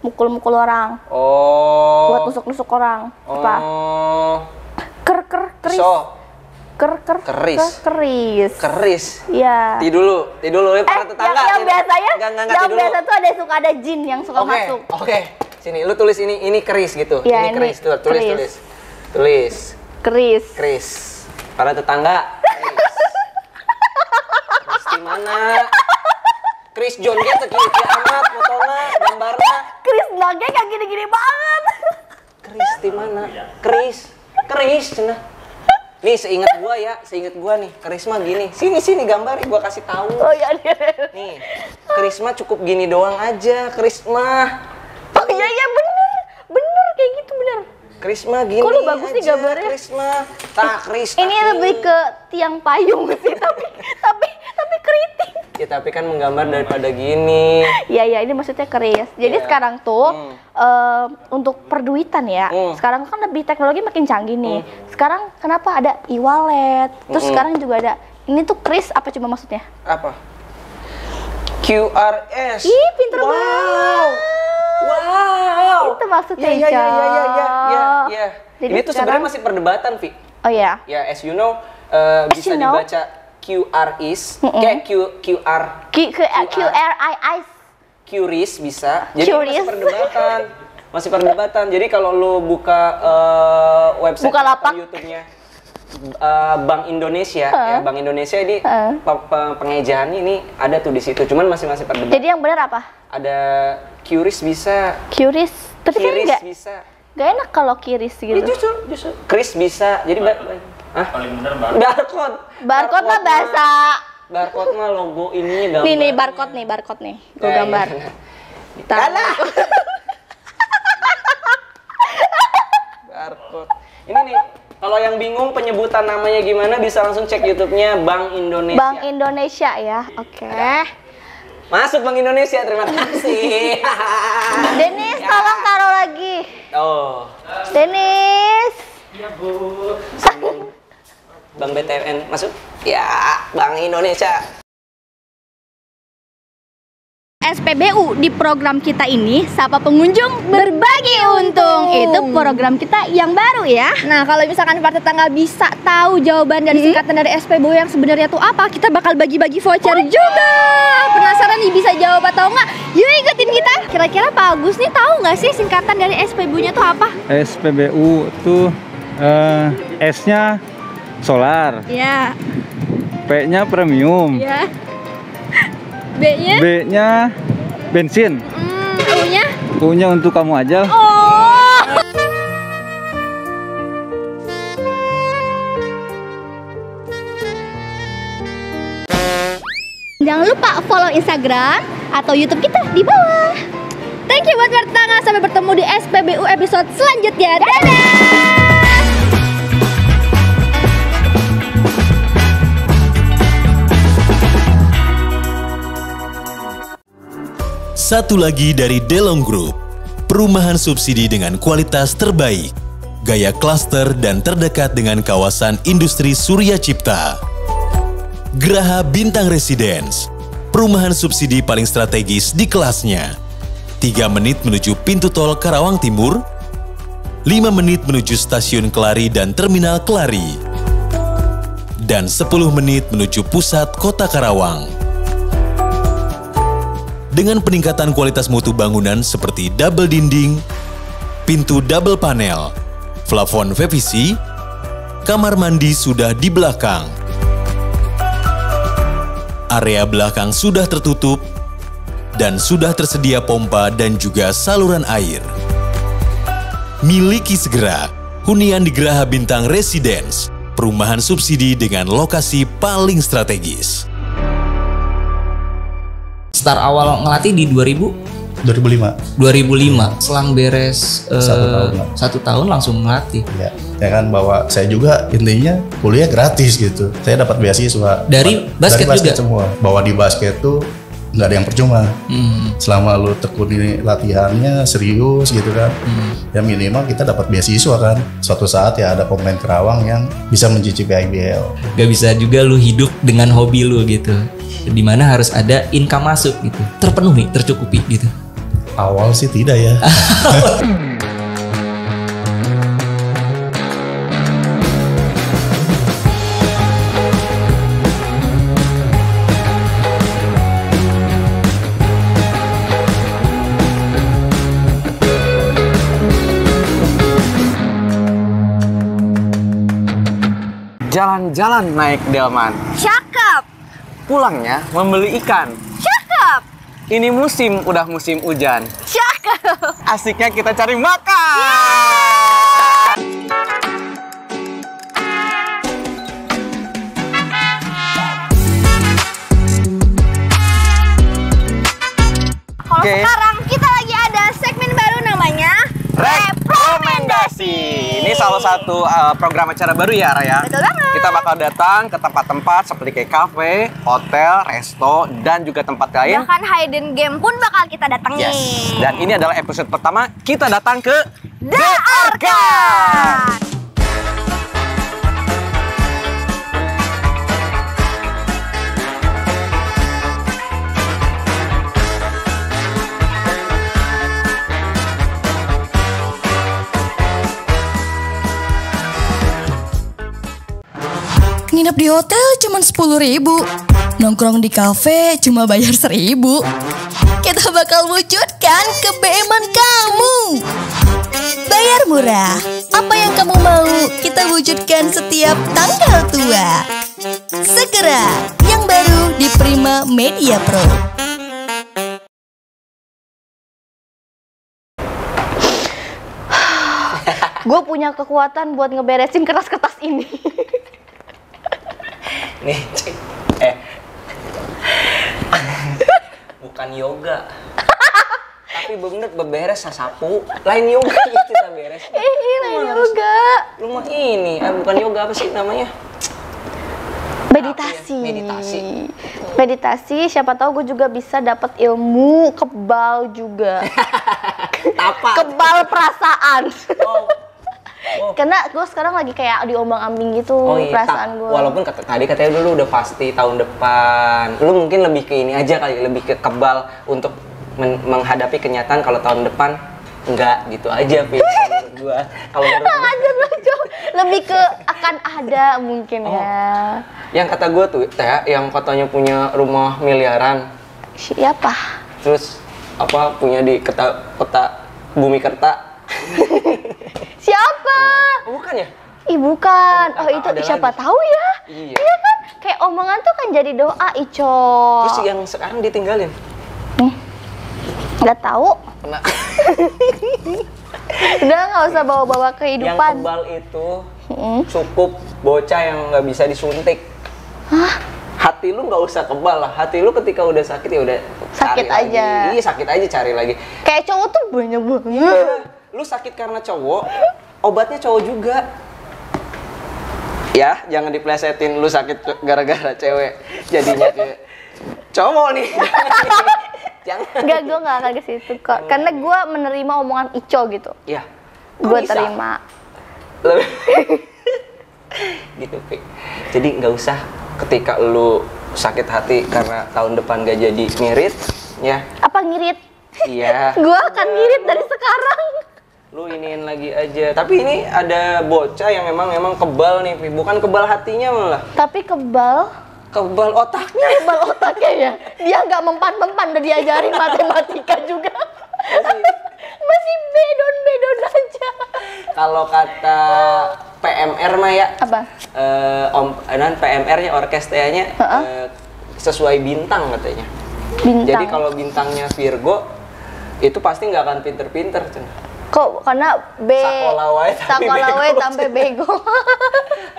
mukul-mukul orang, Oh. buat nusuk-nusuk orang. Apa? Oh. Keris. So. Keris. Keris. Iya. Ti dulu para tetangga. yang biasanya, Enggak, yang ti dulu. biasa tuh suka ada jin yang suka masuk. Oke. Sini lu tulis ini keris gitu. Iya, ini keris tuh, keris. tulis. Keris. Para tetangga. Keris di mana? Keris John gitu amat fotona, gambarnya. Keris nage kayak gini-gini banget. Keris di mana? Keris cenah. Nih seingat gua nih, keris mah gini. Sini gambar gua kasih tahu. Oh iya. Nih, keris mah cukup gini doang aja, keris mah. Oh iya bener kayak gitu bener. Keris mah gini. Kok lu bagus nih aja, gambarnya? Keris mah. Keris. Ini lebih ke tiang payung sih, tapi keriting. Ya tapi kan menggambar daripada gini. Iya, ini maksudnya keris. Jadi Iya. sekarang tuh untuk perduitan ya. Sekarang kan lebih teknologi makin canggih nih. Sekarang kenapa ada e-wallet? Terus sekarang juga ada ini tuh keris apa coba maksudnya? Apa? QRS. Ih, pinter banget. Wow. Itu maksudnya, Iya. Ica. Jadi Ini tuh sebenarnya sekarang- masih perdebatan, Vi. Oh ya. Ya, as you know, bisa you know. dibaca QRIS, kayak QRIS. QRIS bisa. Jadi Curious. masih perdebatan. Jadi kalau lu buka website Bukalapak. atau YouTube-nya Bank Indonesia, ya Bank Indonesia ini pengejaannya ini ada tuh di situ. Cuman masih perdebatan. Jadi yang benar apa? Ada QRIS bisa, Kiris. Tapi kan QRIS nggak bisa. enak kalau kiris gitu. Ya justru Kris bisa. Jadi paling benar barcode. Barcode mah bahasa. Barcode mah logo ininya gambar. Nih barcode nih. Gue gambar. Kalah. Barcode. Ini nih, kalau yang bingung penyebutan namanya gimana bisa langsung cek YouTube-nya Bank Indonesia. Bank Indonesia ya. Oke. Masuk Bank Indonesia, terima kasih. Denis, tolong taruh lagi. Oh. Denis. Iya, Bu. Bank BTN masuk? Ya, Bank Indonesia. SPBU di program kita ini Sapa Pengunjung Berbagi Untung. Itu program kita yang baru ya. Nah, kalau misalkan para tetangga bisa tahu jawaban dari singkatan dari SPBU yang sebenarnya tuh apa, kita bakal bagi-bagi voucher juga. Penasaran nih bisa jawab atau enggak? Yuk ikutin kita. Kira-kira Pak Agus nih tahu nggak sih singkatan dari SPBU-nya tuh apa? SPBU tuh S-nya solar, Ya. P-nya premium, Ya. B-nya? B-nya bensin, U-nya? U-nya untuk kamu aja. Oh. Jangan lupa follow Instagram atau YouTube kita di bawah. Thank you buat para tetangga. Sampai bertemu di SPBU episode selanjutnya. Dadah. Satu lagi dari Delong Group, perumahan subsidi dengan kualitas terbaik, gaya klaster dan terdekat dengan kawasan industri Surya Cipta. Geraha Bintang Residence, perumahan subsidi paling strategis di kelasnya. 3 menit menuju pintu tol Karawang Timur, 5 menit menuju stasiun Kelari dan terminal Kelari, dan 10 menit menuju pusat kota Karawang. Dengan peningkatan kualitas mutu bangunan seperti double dinding, pintu double panel, plafon PVC, kamar mandi sudah di belakang. Area belakang sudah tertutup dan sudah tersedia pompa dan juga saluran air. Miliki segera hunian di Geraha Bintang Residence, perumahan subsidi dengan lokasi paling strategis. Start awal ngelatih di 2005. Selang beres 1 tahun langsung ngelatih. Ya kan, bahwa saya juga intinya kuliah gratis gitu. Saya dapat beasiswa dari basket juga semua. Bahwa di basket tuh nggak ada yang percuma. Selama lu tekuni latihannya serius gitu kan, ya minimal kita dapat beasiswa kan. Suatu saat ya ada pemain Kerawang yang bisa mencicipi IBL. Gak bisa juga lu hidup dengan hobi lu gitu, dimana harus ada income masuk gitu, terpenuhi, tercukupi gitu. Awal sih tidak ya. Jalan-jalan naik delman. Cakep. Pulangnya membeli ikan. Cakep. Ini musim, udah musim hujan. Cakep. Asiknya kita cari makan. Kalau sekarang kita lagi ada segmen baru namanya Rekomendasi. Ini salah satu program acara baru ya, Raya. Betul banget. Kita bakal datang ke tempat-tempat seperti kayak kafe, hotel, resto, dan juga tempat lain. Bahkan hidden game pun bakal kita datengin. Yes. Dan ini adalah episode pertama kita datang ke The Arcade. Nginep di hotel cuma 10.000, nongkrong di kafe cuma bayar 1.000. Kita bakal wujudkan kebeeman kamu. Bayar murah, apa yang kamu mau kita wujudkan setiap tanggal tua. Segera, yang baru di Prima Media Pro. Gue punya kekuatan buat ngeberesin kertas-kertas ini. Nih, cek. Bukan yoga. Tapi bener beberes sasapu. Lain yoga itu tak beres. Lain yoga. Lu mah ini, bukan yoga, apa sih namanya? Meditasi. Meditasi, siapa tahu gue juga bisa dapat ilmu kebal juga. Apa? Kebal perasaan. Karena gue sekarang lagi kayak diombang-ambing gitu perasaan gue. Walaupun tadi katanya dulu udah pasti tahun depan. Lu mungkin lebih ke ini aja kali, lebih ke kebal untuk menghadapi kenyataan kalau tahun depan enggak gitu aja menurut gue. Kalau lebih ke akan ada mungkin ya. Yang kata gue tuh, yang katanya punya rumah miliaran. Siapa? Terus apa punya di kota Bumi Kerta. Siapa? Bukan ya? Ih bukan. Oh itu siapa tahu ya? Iya kan? Kayak omongan tuh kan jadi doa, Ico. Terus yang sekarang ditinggalin? Nggak tahu. Udah nggak usah bawa-bawa kehidupan. Yang kebal itu cukup bocah yang nggak bisa disuntik. Hah? Hati lu nggak usah kebal lah. Hati lu ketika udah sakit ya udah sakit aja. Iya sakit aja, cari lagi. Kayak cowok tuh banyak banget. Iya. Lu sakit karena cowok, obatnya cowok juga. Ya, jangan diplesetin lu sakit gara-gara cewek. Jadinya kayak cowok nih. Jangan. Enggak, gue nggak akan ke situ kok. Karena gue menerima omongan Ico gitu. Iya. Gue terima. Gitu, Pik. Jadi nggak usah ketika lu sakit hati karena tahun depan gak jadi ngirit, ya. Apa ngirit? Iya. Gua akan ngirit dari sekarang. Lu iniin lagi aja. Tapi ini ada bocah yang emang kebal nih, bukan kebal hatinya malah. Tapi kebal otaknya. Kebal otaknya ya. Dia nggak mempan-mempan, udah diajarin matematika juga. Masih bedon aja. Kalau kata PMR mah ya. Apa? PMR-nya orkestranya sesuai bintang katanya. Bintang. Jadi kalau bintangnya Virgo itu pasti nggak akan pinter-pinter. Kok karena Sakola wae sampai bego.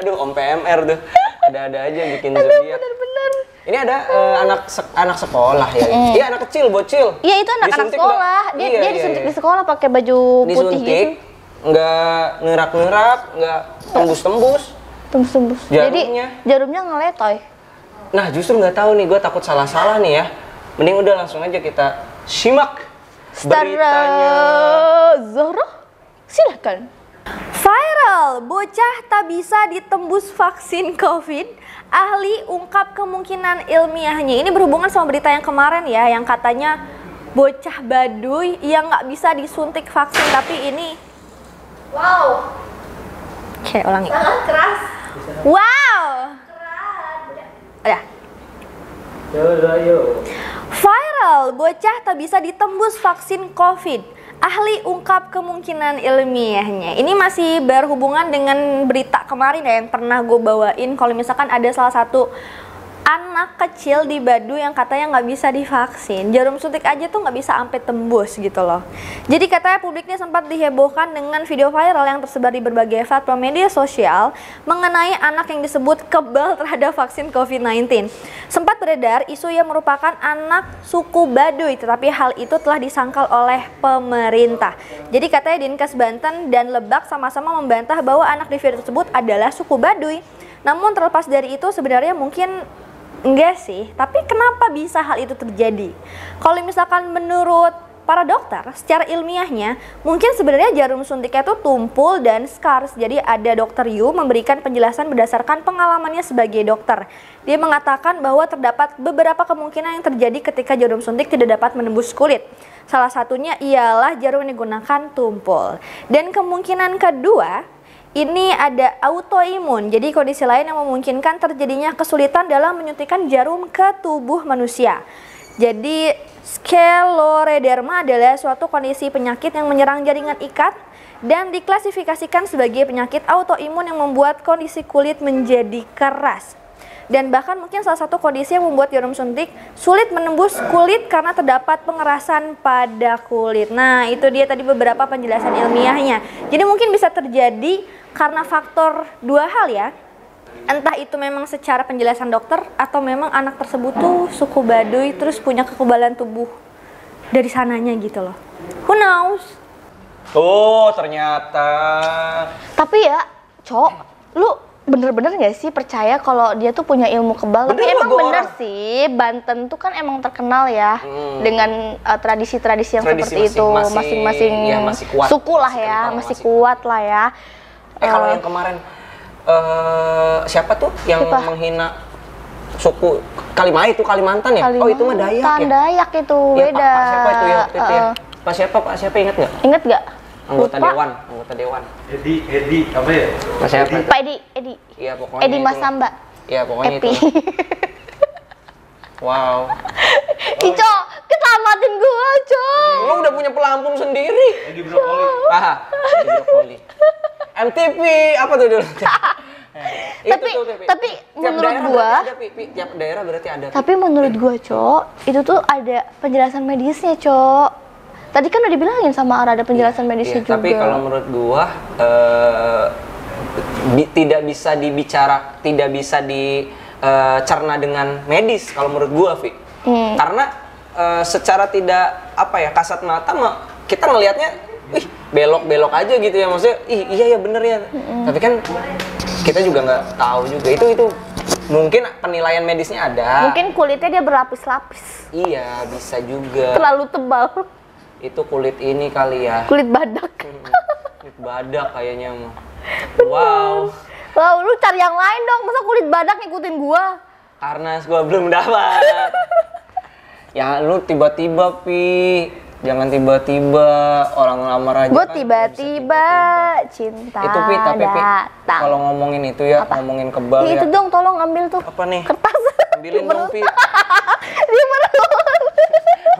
Aduh, Om PMR tuh. Ada-ada aja bikin zodiak. Bener-bener. Ini ada anak sekolah ya. Iya, anak kecil, bocil. Iya, itu anak sekolah. Dia disuntik di sekolah pakai baju putih gitu. Nggak ngerak-ngerak, nggak tembus-tembus. Jadi jarumnya ngeletoy. Nah, justru nggak tahu nih, gue takut salah-salah nih ya. Mending udah langsung aja kita simak beritanya. Zahra, silakan. Viral, bocah tak bisa ditembus vaksin COVID. Ahli ungkap kemungkinan ilmiahnya. Ini berhubungan sama berita yang kemarin ya, yang katanya bocah Baduy yang nggak bisa disuntik vaksin, tapi ini wow. Oke, ulangi. Sangat keras. Wow. Ada. Viral, bocah tak bisa ditembus vaksin COVID. Ahli ungkap kemungkinan ilmiahnya. Ini masih berhubungan dengan berita kemarin ya, yang pernah gue bawain. Kalau misalkan ada salah satu anak kecil di Baduy yang katanya nggak bisa divaksin, jarum suntik aja tuh nggak bisa sampai tembus gitu loh. Jadi katanya publiknya sempat dihebohkan dengan video viral yang tersebar di berbagai platform media sosial mengenai anak yang disebut kebal terhadap vaksin COVID-19. Sempat beredar isu yang merupakan anak suku Baduy, tetapi hal itu telah disangkal oleh pemerintah. Jadi katanya Dinkes Banten dan Lebak sama-sama membantah bahwa anak di video tersebut adalah suku Baduy. Namun terlepas dari itu sebenarnya mungkin enggak sih, tapi kenapa bisa hal itu terjadi? Kalau misalkan menurut para dokter, secara ilmiahnya, mungkin sebenarnya jarum suntiknya itu tumpul dan scars. Jadi ada dokter Yu memberikan penjelasan berdasarkan pengalamannya sebagai dokter. Dia mengatakan bahwa terdapat beberapa kemungkinan yang terjadi ketika jarum suntik tidak dapat menembus kulit. Salah satunya ialah jarum yang digunakan tumpul. Dan kemungkinan kedua, ini ada autoimun, jadi kondisi lain yang memungkinkan terjadinya kesulitan dalam menyuntikkan jarum ke tubuh manusia. Jadi scleroderma adalah suatu kondisi penyakit yang menyerang jaringan ikat dan diklasifikasikan sebagai penyakit autoimun yang membuat kondisi kulit menjadi keras. Dan bahkan mungkin salah satu kondisi yang membuat jarum suntik sulit menembus kulit karena terdapat pengerasan pada kulit. Nah, itu dia tadi beberapa penjelasan ilmiahnya. Jadi mungkin bisa terjadi karena faktor dua hal ya. Entah itu memang secara penjelasan dokter atau memang anak tersebut tuh suku Baduy terus punya kekebalan tubuh dari sananya gitu loh. Who knows? Oh, ternyata. Tapi ya, Cok, lu bener-bener gak sih percaya kalau dia tuh punya ilmu kebal? Tapi emang bener sih, Banten tuh kan emang terkenal ya dengan tradisi-tradisi yang seperti itu. Masing-masing ya, masih kuat, suku lah ya, masih kuat lah ya. Kalau yang kemarin siapa tuh yang menghina suku Kalimantan ya? Kalimantan, oh itu mah Dayak ya? Dayak itu, ya, beda. Pak siapa itu ya? Pak siapa ingat nggak? Ingat nggak? Anggota Dewan. Edi apa ya? Pak siapa? Pak Edi. Iya pokoknya. Edi Masamba. Iya pokoknya Epi. itu. Wow. Ico, keselamatin gua, Cok. Lu udah punya pelampung sendiri. Edi Brokoli. Edi Brokoli. MTV apa tuh dulu? Tapi menurut gua, tiap daerah berarti ada. Tapi menurut gua, Cok, itu tuh ada penjelasan medisnya, Cok. Tadi kan udah dibilangin sama Ara ada penjelasan medisnya juga. Tapi kalau menurut gua tidak bisa dicerna dengan medis kalau menurut gua, Vi. Karena secara tidak kasat mata kita ngelihatnya belok-belok aja gitu ya, maksudnya iya ya bener ya. Tapi kan kita juga nggak tahu juga itu mungkin penilaian medisnya ada. Mungkin kulitnya dia berlapis-lapis. Iya, bisa juga. Terlalu tebal. Itu kulit ini kali ya. Kulit badak. Kulit badak kayaknya mah. Wow. Wah, lu cari yang lain dong. Masa kulit badak ngikutin gua? Karena gua belum dapat. Ya lu tiba-tiba, Pi. Jangan tiba-tiba orang lamar aja. Gue kan tiba-tiba cinta itu Pi, tapi Pi, datang. kalau ngomongin itu ya, ngomongin kebal ya. Itu dong, tolong ambil tuh. Apa nih? Kertas. Ambilin dong, Pi. Di perut.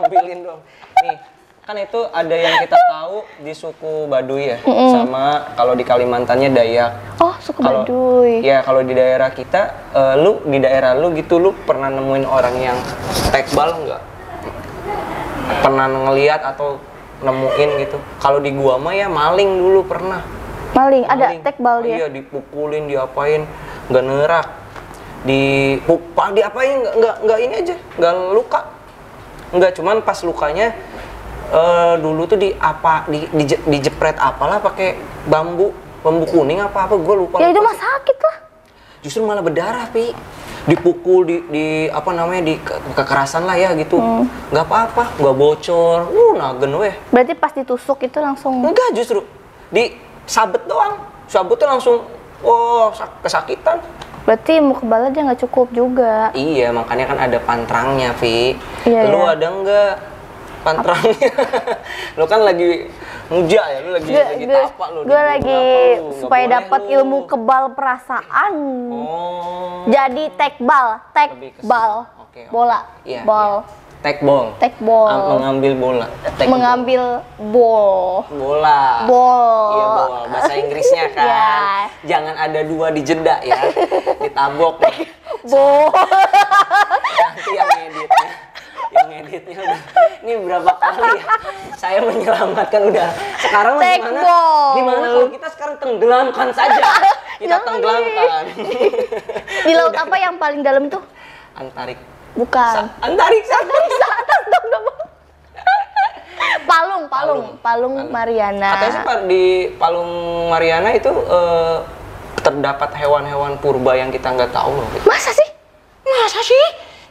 Ambilin dong. Nih, kan itu ada yang kita tahu di suku Baduy ya, sama kalau di Kalimantannya Dayak. Oh, suku Baduy. Ya, kalau di daerah kita, lu di daerah lu gitu, lu pernah nemuin orang yang tekbal nggak? Pernah ngelihat atau nemuin gitu? Kalau di gua mah ya maling dulu pernah. Maling, ada tekbal dia. Iya, dipukulin, diapain, nggak nerak. Diapain nggak ini aja, nggak luka. Nggak, cuman pas lukanya dulu tuh dijepret apalah pakai bambu kuning apa gua lupa. Ya itu mah sakit lah. Justru malah berdarah, Pi. Dipukul di apa namanya, di kekerasan lah ya gitu. Nggak apa-apa, nggak bocor. Nagen weh. Berarti pas ditusuk itu langsung? Enggak, justru disabet doang. Sabutnya langsung kesakitan. Berarti ilmu kebalnya dia nggak cukup juga. Iya, makanya kan ada pantrangnya, Vi. Iya, lu iya. ada nggak pantrangnya? Lu kan lagi muja ya, lu lagi tapak lu. Gue lagi supaya dapat ilmu kebal perasaan. Jadi tekbal, bola, Iya, ball. Tekbol. Mengambil bola. Mengambil bola. Bol. Iya, bol. Bahasa Inggrisnya kan. Yeah. Jangan ada dua di jeda ya. Ditabok. Bol. Nanti yang editnya udah. Ini berapa kali ya saya menyelamatkan udah. Sekarang gimana kalau kita sekarang tenggelamkan saja. Kita tenggelamkan. Di laut apa yang paling dalam tuh? Antarik. Bukan. Antariksa atas dong. Palung Mariana. Katanya sih di Palung Mariana itu terdapat hewan-hewan purba yang kita nggak tahu loh. Masa sih?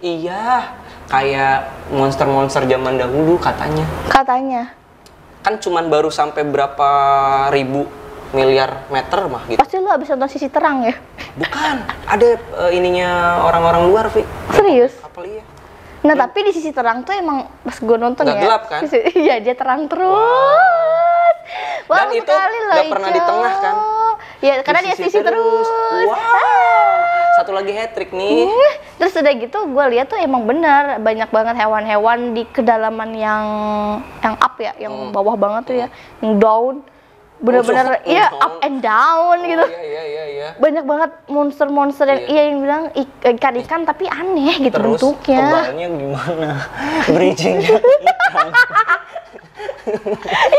Iya, kayak monster-monster zaman dahulu katanya. Kan cuman baru sampai berapa ribu miliar meter mah gitu. Pasti lu habis nonton Sisi Terang ya? Bukan, ada ininya orang-orang luar, Vi. Serius? Apa iya? Nah, tapi di Sisi Terang tuh emang pas gue nonton nggak ya. gelap kan? Iya, dia terang terus. Dan itu nggak pernah di tengah kan? Ya, karena dia sisi terus. Satu lagi hat-trick nih. Terus udah gitu gue lihat tuh emang bener banyak banget hewan-hewan di kedalaman yang up ya, yang bawah banget tuh ya, yang down. Bener-bener iya up and down gitu. Iya. Banyak banget monster-monster yang bilang ikan-ikan tapi aneh gitu. Terus, bentuknya. Kebalnya gimana? Bridgingnya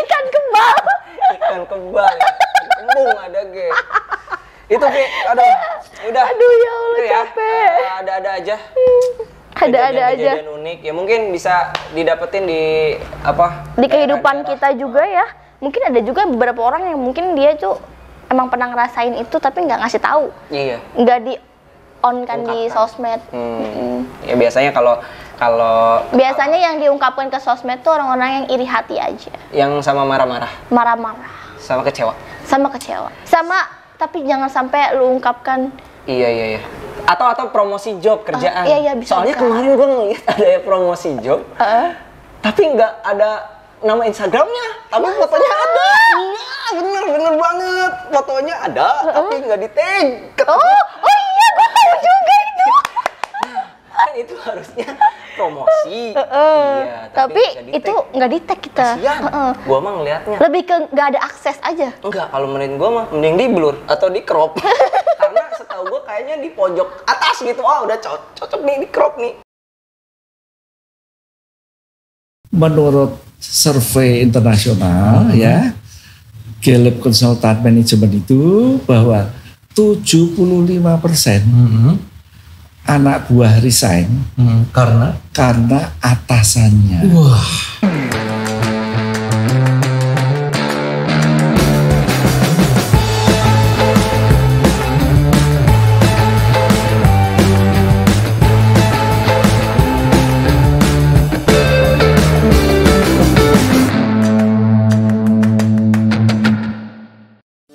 ikan kebal. Ikan kebal. Kembung ada ge. Itu Pi, udah. Aduh ya Allah, capek. Ada-ada aja. Ada-ada aja. Kejadian unik. Ya mungkin bisa didapetin di apa? Di kehidupan kita juga ya. Mungkin ada juga beberapa orang yang mungkin dia tuh emang pernah ngerasain itu tapi nggak ngasih tahu. Iya. Nggak di on kan di sosmed. Ya biasanya kalau biasanya yang diungkapkan ke sosmed tuh orang-orang yang iri hati aja. Yang sama marah-marah. Sama kecewa. Sama tapi jangan sampai lu ungkapkan. Iya. Atau promosi job kerjaan. Iya bisa. Soalnya kemarin gue ngeliat ada promosi job. Tapi nggak ada nama Instagramnya, tapi fotonya ada. Iya, bener banget. Fotonya ada, tapi nggak di-tag. Oh iya, gue tahu juga itu. Kan itu harusnya promosi. Iya, tapi itu nggak di-tag kita. Kasian. Gua mah ngeliatnya. Lebih ke nggak ada akses aja. Enggak, kalau menurut gua mah mending di blur atau di crop. Karena setahu gua kayaknya di pojok atas gitu. Udah cocok nih di crop nih. Menurut survei internasional ya, Gallup Consultant Management itu bahwa 75% anak buah resign karena atasannya. Wah.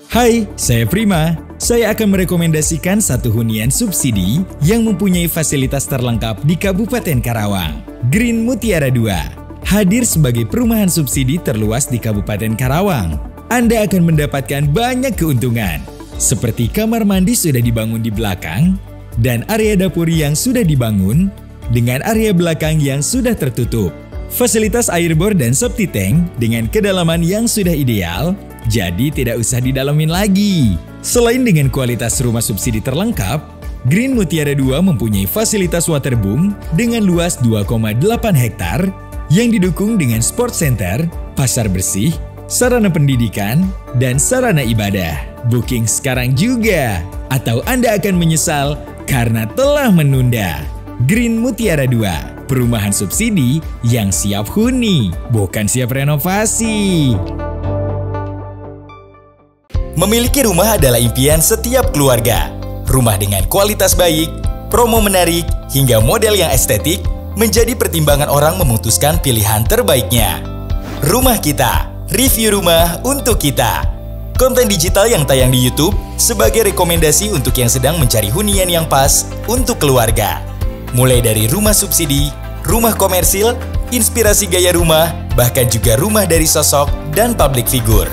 Hai, saya Prima. Saya akan merekomendasikan satu hunian subsidi yang mempunyai fasilitas terlengkap di Kabupaten Karawang. Green Mutiara 2 hadir sebagai perumahan subsidi terluas di Kabupaten Karawang. Anda akan mendapatkan banyak keuntungan, seperti kamar mandi sudah dibangun di belakang, dan area dapur yang sudah dibangun, dengan area belakang yang sudah tertutup. Fasilitas airbor dan septic tank dengan kedalaman yang sudah ideal, jadi tidak usah didalamin lagi. Selain dengan kualitas rumah subsidi terlengkap, Green Mutiara 2 mempunyai fasilitas waterboom dengan luas 2,8 hektar yang didukung dengan sport center, pasar bersih, sarana pendidikan, dan sarana ibadah. Booking sekarang juga, atau Anda akan menyesal karena telah menunda. Green Mutiara 2, perumahan subsidi yang siap huni, bukan siap renovasi. Memiliki rumah adalah impian setiap keluarga. Rumah dengan kualitas baik, promo menarik, hingga model yang estetik menjadi pertimbangan orang memutuskan pilihan terbaiknya. Rumah Kita, review rumah untuk kita. Konten digital yang tayang di YouTube sebagai rekomendasi untuk yang sedang mencari hunian yang pas untuk keluarga. Mulai dari rumah subsidi, rumah komersil, inspirasi gaya rumah, bahkan juga rumah dari sosok dan public figure.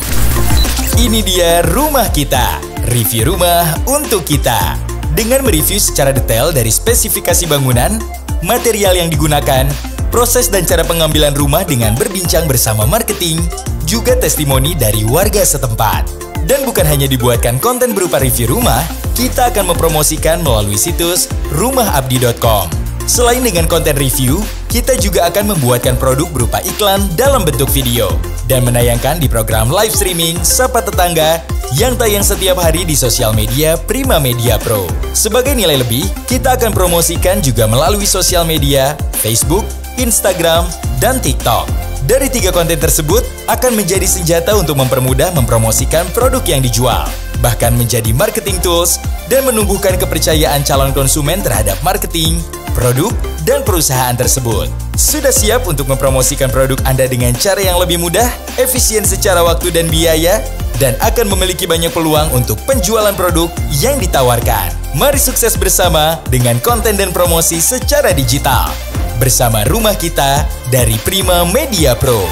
Ini dia Rumah Kita, review rumah untuk kita. Dengan mereview secara detail dari spesifikasi bangunan, material yang digunakan, proses dan cara pengambilan rumah dengan berbincang bersama marketing, juga testimoni dari warga setempat. Dan bukan hanya dibuatkan konten berupa review rumah, kita akan mempromosikan melalui situs rumahabdi.com. Selain dengan konten review, kita juga akan membuatkan produk berupa iklan dalam bentuk video dan menayangkan di program live streaming Sapa Tetangga yang tayang setiap hari di sosial media Prima Media Pro. Sebagai nilai lebih, kita akan promosikan juga melalui sosial media Facebook, Instagram, dan TikTok. Dari 3 konten tersebut akan menjadi senjata untuk mempermudah mempromosikan produk yang dijual, bahkan menjadi marketing tools dan menumbuhkan kepercayaan calon konsumen terhadap marketing, produk, dan perusahaan tersebut. Sudah siap untuk mempromosikan produk Anda dengan cara yang lebih mudah, efisien secara waktu dan biaya, dan akan memiliki banyak peluang untuk penjualan produk yang ditawarkan. Mari sukses bersama dengan konten dan promosi secara digital. Bersama Rumah Kita dari Prima Media Pro.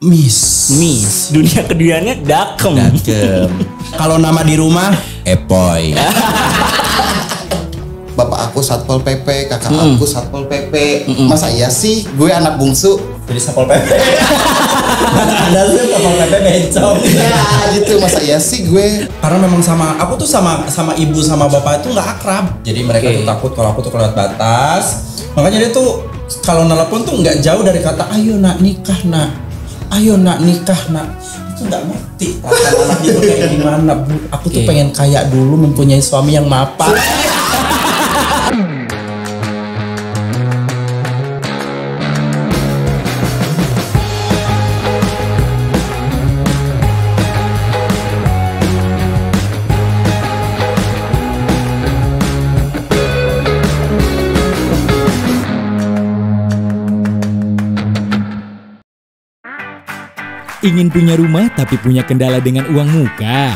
Miss, dunia keduanya dakem. Kalau nama di rumah Epoy. Bapak aku Satpol PP, kakak aku Satpol PP. Masa iya sih gue anak bungsu jadi Satpol PP? Ada sih Satpol PP bencong. Ya gitu, masa iya sih gue. Karena memang aku tuh sama ibu sama bapak itu nggak akrab. Jadi mereka tuh takut kalau aku tuh kelewat batas. Makanya dia tuh kalau nelpon tuh nggak jauh dari kata ayo nak nikah nak, ayo nak nikah nak. Itu nggak ngerti anak itu kayak gimana bu. Aku tuh pengen kaya dulu, mempunyai suami yang mapan. Ingin punya rumah tapi punya kendala dengan uang muka?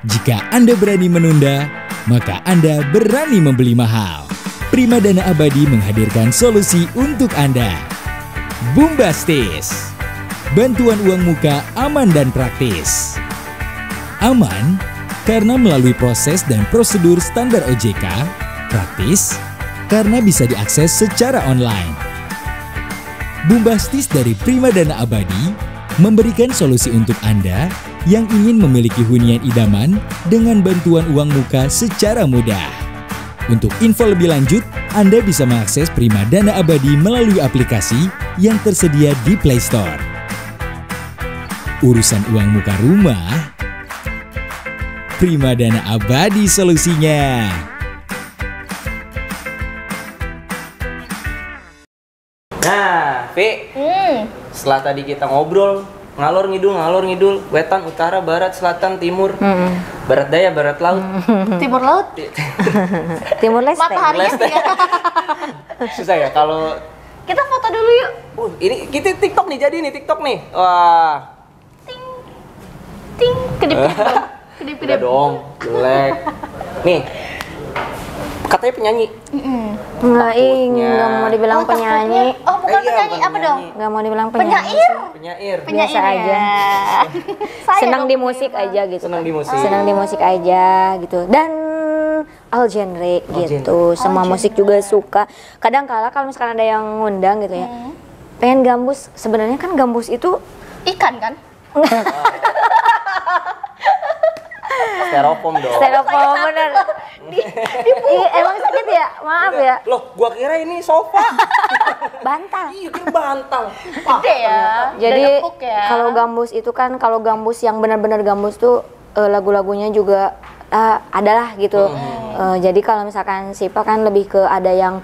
Jika Anda berani menunda, maka Anda berani membeli mahal. Prima Dana Abadi menghadirkan solusi untuk Anda. Boombastis, bantuan uang muka aman dan praktis. Aman karena melalui proses dan prosedur standar OJK, praktis karena bisa diakses secara online. Boombastis dari Prima Dana Abadi memberikan solusi untuk Anda yang ingin memiliki hunian idaman dengan bantuan uang muka secara mudah. Untuk info lebih lanjut, Anda bisa mengakses Prima Dana Abadi melalui aplikasi yang tersedia di Play Store. Urusan uang muka rumah, Prima Dana Abadi solusinya. Nah, Vi, setelah tadi kita ngobrol, ngalor ngidul, wetan, utara, barat, selatan, timur, barat daya, barat laut, Timur laut, Timur Leste. matahari. Susah ya kalau Kita foto dulu yuk. ini kita TikTok nih, jadi nih TikTok nih. Wah. ting Udah dong, jelek. Nih, katanya penyanyi. Nggak mau dibilang penyanyi. Oh, bukan penyanyi, apa dong? Nggak mau dibilang penyanyi. Penyair. Biasa aja. Senang di musik aja gitu. Senang di musik aja gitu. Dan all genre gitu. Semua musik juga suka. Kadang kala kalau misalkan ada yang ngundang gitu ya. Pengen gambus, sebenarnya kan gambus itu ikan kan? Styrofoam dong. Styrofoam bener. Emang sakit ya? Maaf ya. Loh, gua kira ini sofa. Bantal. Iya, kira bantal. Gede ya. Jadi empuk ya. kalau gambus itu kan, kalau gambus yang benar-benar gambus tuh lagu-lagunya juga adalah gitu. Jadi kalau misalkan Sipa kan lebih ke ada yang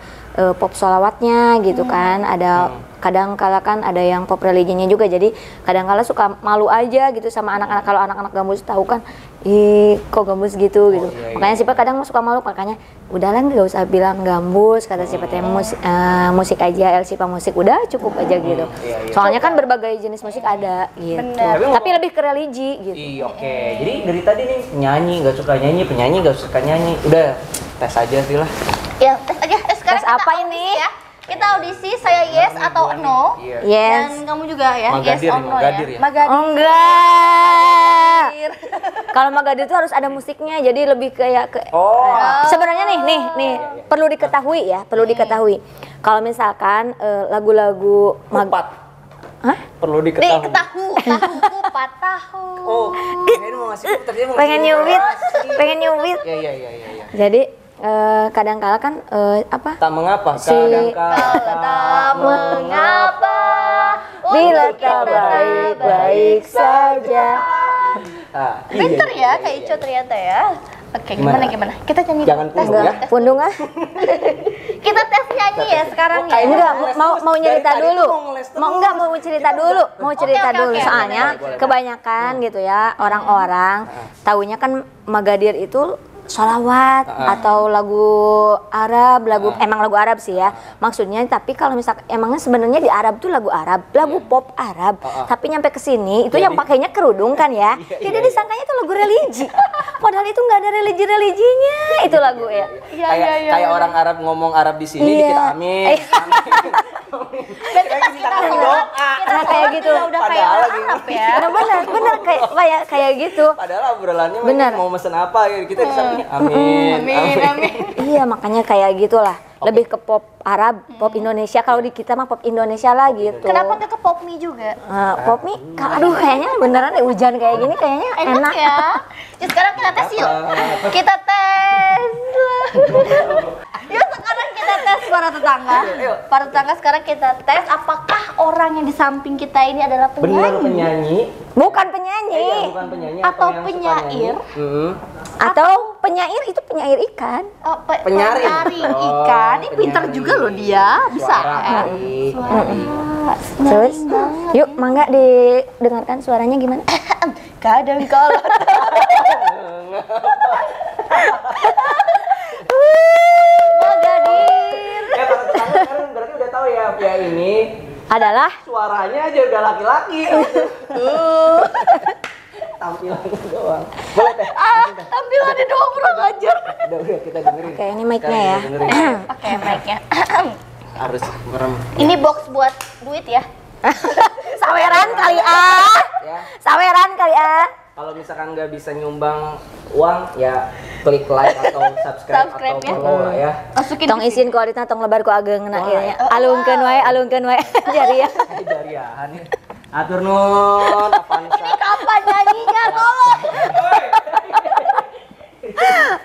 pop sholawatnya gitu kan, ada kadang kala kan ada yang pop religinya juga, jadi kadang kala suka malu aja gitu sama anak-anak. Kalau anak-anak gambus tahu kan, ih kok gambus gitu gitu. Makanya Sipa kadang suka malu, makanya udahlah nggak usah bilang gambus, kata Sipa teh musik aja, El Sipa musik udah cukup aja gitu. Soalnya kan berbagai jenis musik ada gitu. Tapi lebih ke religi gitu. Iya, oke. Jadi dari tadi nih penyanyi nggak suka nyanyi, penyanyi nggak suka nyanyi. Udah tes aja sih lah. Ya, tes aja. Sekarang tes apa ini? Ya. Kita audisi, saya yes atau no. Yes. Dan kamu juga ya, Magadir, yes or no Magadir ya. ya? Magadir. Oh enggak. Kalau Magadir itu harus ada musiknya, jadi lebih kayak sebenarnya nih perlu diketahui ya, perlu diketahui. Kalau misalkan lagu-lagu Hah? Perlu diketahui. Kupat tahu. Oh, pengen mau ngasih pengen nyubit. Iya. Jadi kadang kala kan apa? Tak mengapa, kadang tak mengapa bila tak baik-baik saja. Pinter ya Kak Ico ternyata ya. Oke, gimana? Kita nyanyi. Jangan pundung ya. Pundung ah. Kita tes nyanyi ya sekarang ya. Enggak, mau cerita dulu. Mau cerita dulu. Soalnya kebanyakan gitu ya orang-orang taunya kan Magadir itu sholawat atau lagu Arab, emang lagu Arab sih ya maksudnya. Tapi kalau misalkan emangnya sebenarnya di Arab tuh lagu Arab, lagu pop Arab, tapi nyampe ke sini itu yang pakainya kerudung kan ya, jadi disangkanya itu lagu religi, padahal itu nggak ada religi-religinya itu lagu ya. Kayak orang Arab ngomong Arab di sini dikit amin. Berarti pas kita sholat, kita kayak gitu. Udah kayak Arab ya. Bener kayak gitu. Padahal obrolannya mau mesen apa ya, kita kesannya amin. Iya, makanya kayak gitulah. Lebih ke pop Arab, pop Indonesia. Kalau di kita mah pop Indonesia lah gitu. Kenapa nggak ke pop mie juga? Pop mie, aduh kayaknya beneran deh hujan kayak gini kayaknya enak ya. Ya sekarang kita tes yuk. Kita tes. Yuk sekarang kita tes para tetangga. Para tetangga sekarang kita tes apakah orang yang di samping kita ini adalah penyanyi? Benar penyanyi? Bukan penyanyi. Bukan penyanyi atau penyair? Atau penyair itu penyair ikan. Penyair ikan. Ini pintar juga loh dia. Bisa. Terus, yuk mangga didengarkan suaranya gimana? Kadang kala. Magadir. Para tetangga sekarang berarti udah tahu ya, Pia ini adalah suaranya aja udah laki-laki. Tampilannya doang. Boleh teh. Tampilannya doang kurang ajar. Udah kita dengerin. Oke, ini mic-nya ya. Oke, mic-nya. Harus merem. Ini box buat duit ya. Saweran kali Saweran kali Kalau misalkan nggak bisa nyumbang uang ya klik like atau subscribe atau follow lah ya. Tong isin kualitas tong lebar ku ageng na ieu. Alungkeun wae jariah. Jariahan ya. Atur nuhun Avanza. Ini kapan nyanyinya tolong?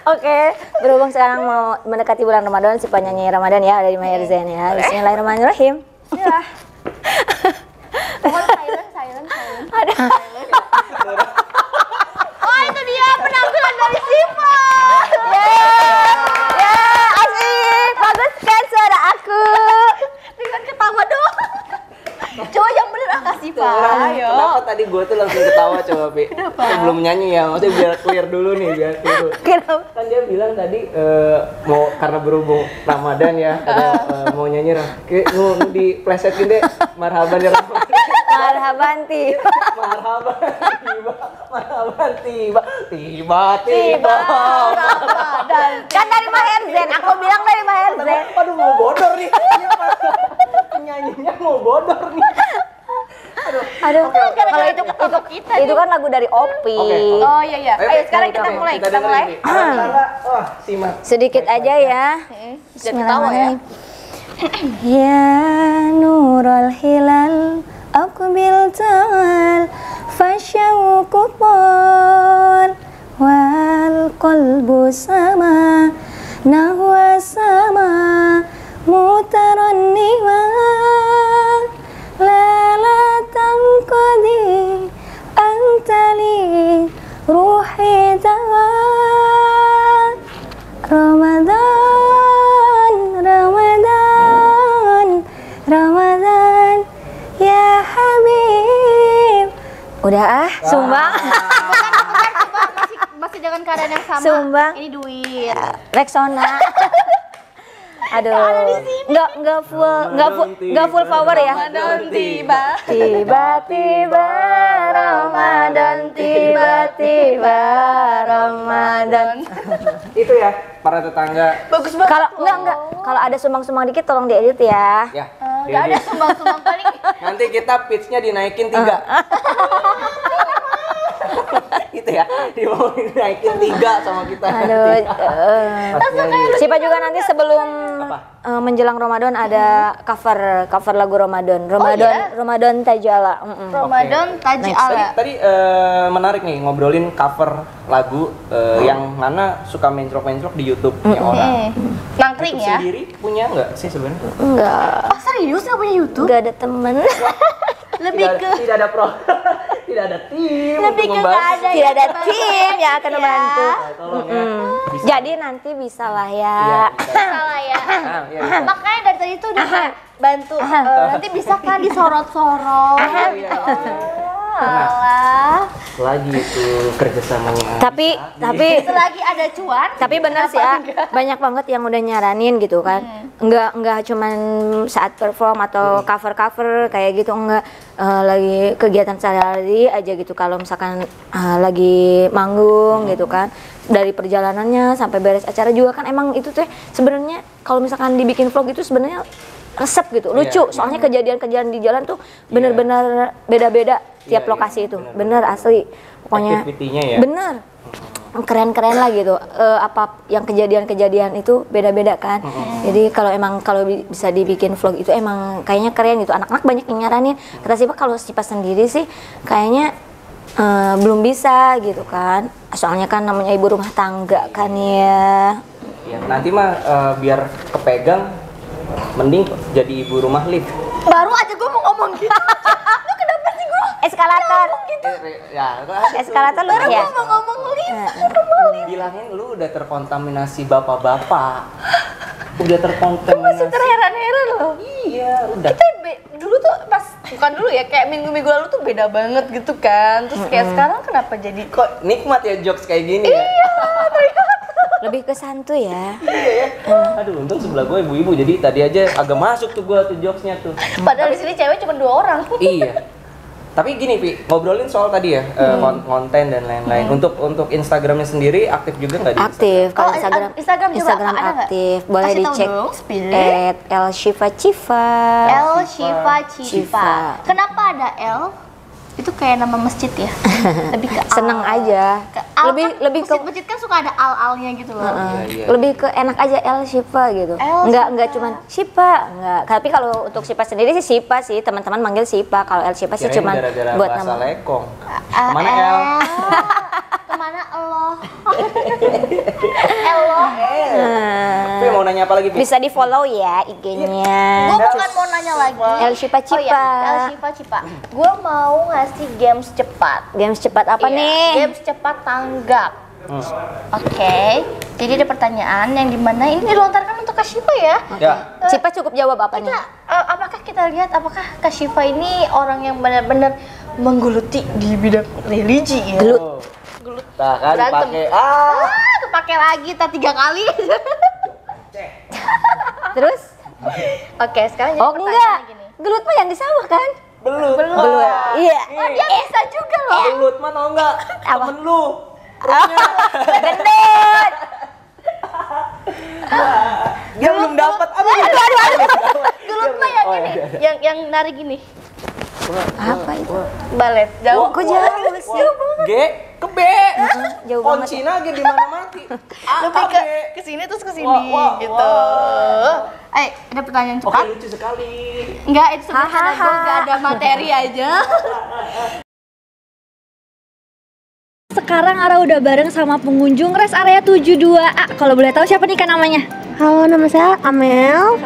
Oke, berhubung sekarang mau mendekati bulan Ramadan, si penyanyi Ramadan ya dari Maher Zain ya. Bismillahirrahmanirrahim. Ya. Silent. Ada. Oh, itu dia penampilan dari Sipa. Asik. Bagus kan suara aku. Dengan ketawa doang. Coba yang bener angkat Sipa. Ayo. Kenapa tadi gue tuh langsung ketawa coba, Pi? Sebelum nyanyi ya, maksudnya biar clear dulu nih, biar clear. Kenapa? Kan dia bilang tadi mau karena berhubung Ramadan ya, mau nyanyi lah. Kayak mau diplesetin deh, marhaban ya Ramadan. Marhaban tiba. Marhaban tiba. Ramadan. Kan dari Maher Zain, aku bilang dari Maher Zain. Aduh mau bodor nih. Penyanyinya mau bodor nih. Aduh, kalau itu kan lagu dari Opi. Oh iya. Ayo sekarang kita mulai. Simak. Sedikit aja ya. Jangan ketawa ya. Ya nurul hilal aqbil ta'al fasyauqu qul wal qalbu sama nahwa sama mutarannima la tanqadi antali ruhi dawa Ramadan ya Habib. Udah sumbang. Masih dengan keadaan yang sama. Sumbang. Ini duit. Rexona. Aduh. Enggak full power ya. Ramadan tiba. Tiba-tiba Ramadan, tiba-tiba Ramadan. Itu ya para tetangga. Bagus banget. Kalau enggak. Kalau ada sumbang-sumbang dikit tolong diedit ya. Ya. Enggak ada sumbang-sumbang paling. Nanti kita pitch-nya dinaikin 3. Gitu ya, mau dinaikin 3 sama kita. Aduh. Siapa juga nanti sebelum menjelang Ramadan ada cover lagu Ramadan. Ramadan Tajala. Ramadan Tajala. Tadi menarik nih ngobrolin cover lagu yang mana suka mencrok-mencrok di YouTube-nya orang. Nangkring ya. Sendiri punya nggak sih sebenarnya? Enggak. Oh serius nggak punya YouTube? Enggak ada temen. Tidak ada tidak ada tim lebih untuk ke membantu. Tidak ada tim yang akan membantu. Tolong ya. Jadi nanti bisa lah ya. Salah ya. Makanya dari tadi tuh udah bantu. Nanti bisa kan disorot-sorot. Alah. Lagi itu kerjasamanya. Tapi selagi ada cuan. Tapi benar sih ya, banyak banget yang udah nyaranin gitu kan. Enggak cuman saat perform atau cover kayak gitu, enggak lagi kegiatan sehari-hari aja gitu. Kalau misalkan lagi manggung gitu kan, dari perjalanannya sampai beres acara juga kan emang itu tuh sebenarnya kalau misalkan dibikin vlog itu sebenarnya resep gitu, lucu. Soalnya kejadian-kejadian di jalan tuh bener-bener beda-beda tiap lokasi itu. Bener asli. Pokoknya ya. bener. Keren-keren lah gitu. Apa yang kejadian-kejadian itu beda-beda kan. Jadi kalau bisa dibikin vlog itu emang kayaknya keren gitu. Anak-anak banyak yang nyaranin. Kata Sipa kalau Sipa sendiri sih kayaknya belum bisa gitu kan. Soalnya kan namanya ibu rumah tangga kan ya. Ya nanti mah biar kepegang mending jadi ibu rumah lift. Baru aja gue mau ngomong gitu. Lu kenapa sih gue? Eskalator. Gitu. Eskalator lu ya? Gue mau ngomong lift. Bilangin lu udah terkontaminasi bapak-bapak. Udah terkontaminasi. Gue masih terheran-heran loh. Iya, udah. Kita dulu tuh pas bukan dulu ya, kayak minggu-minggu lalu tuh beda banget gitu kan. Terus kayak sekarang kenapa jadi kok nikmat ya jokes kayak gini ya? Iya, ternyata. Lebih ke santuy ya. Iya ya. Aduh, untung sebelah gue ibu-ibu, jadi tadi aja agak masuk tuh gue tuh jokesnya tuh. Padahal di sini cewek cuma 2 orang. Iya. Tapi gini, Vi, ngobrolin soal tadi ya, konten dan lain-lain. Untuk Instagramnya sendiri aktif juga nggak di Aktif. Kalau Instagram juga ada aktif. Boleh dicek @elshifa-chifa. Elshifa-chifa. Kenapa ada L? Itu kayak nama masjid ya. Lebih ke seneng aja. Lebih ke masjid kan suka ada al-alnya gitu loh. Lebih ke enak aja El Shifa gitu. Enggak cuman Shifa, enggak. Tapi kalau untuk Shifa sendiri sih Shifa sih, teman-teman manggil Shifa. Kalau El Shifa sih cuman buat nama. Lekong. Kemana El? Kemana Allah? Allah. Tapi mau nanya apa lagi? Bisa di follow ya IG-nya. Gue bukan mau nanya lagi. El Shifa-Chifa. Oh iya, El Shifa-Chifa. Gue mau ngasih games cepat. Games cepat apa nih? Games cepat tanggap. Oke. Jadi ada pertanyaan yang dimana ini dilontarkan untuk Kak Shifa ya. Shifa cukup jawab apa nih? Apakah kita lihat apakah Kak Shifa ini orang yang benar-benar menggeluti di bidang religi ya? Gelut. Nah kan pakai kepake lagi 3 kali. Terus? Oke, sekarang jadi pertanyaan gini. Gelut mah yang di sawah kan? Belut. Iya. Dia bisa juga loh. Belut mah tau nggak? Temen lu. Gendut. Dia belum dapat. Aduh. Gelut mah yang ini, yang narik gini. Apa itu? Balet. Jauh. Kok jauh sih? G ke B. Jauh banget. Kuncinya G di mana mati? Lebih ke sini terus ke sini gitu. Ada pertanyaan cepat. Oke, lucu sekali. Enggak, itu sebenarnya gue enggak ada materi aja. Sekarang Ara udah bareng sama pengunjung rest area 72A. Kalau boleh tahu siapa nih kan namanya? Halo, nama saya Amel.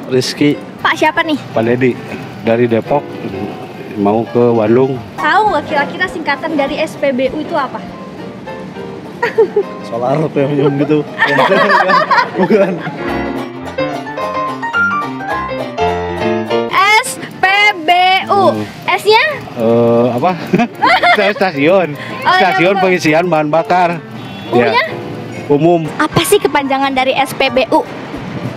Rizky, Pak siapa nih? Pak Dedi dari Depok mau ke Bandung. Tahu nggak kira-kira singkatan dari SPBU itu apa? Solar premium gitu. Bukan. SPBU. S-nya? Apa? Stasiun. Stasiun pengisian bahan bakar. U-nya? Umum. Apa sih kepanjangan dari SPBU?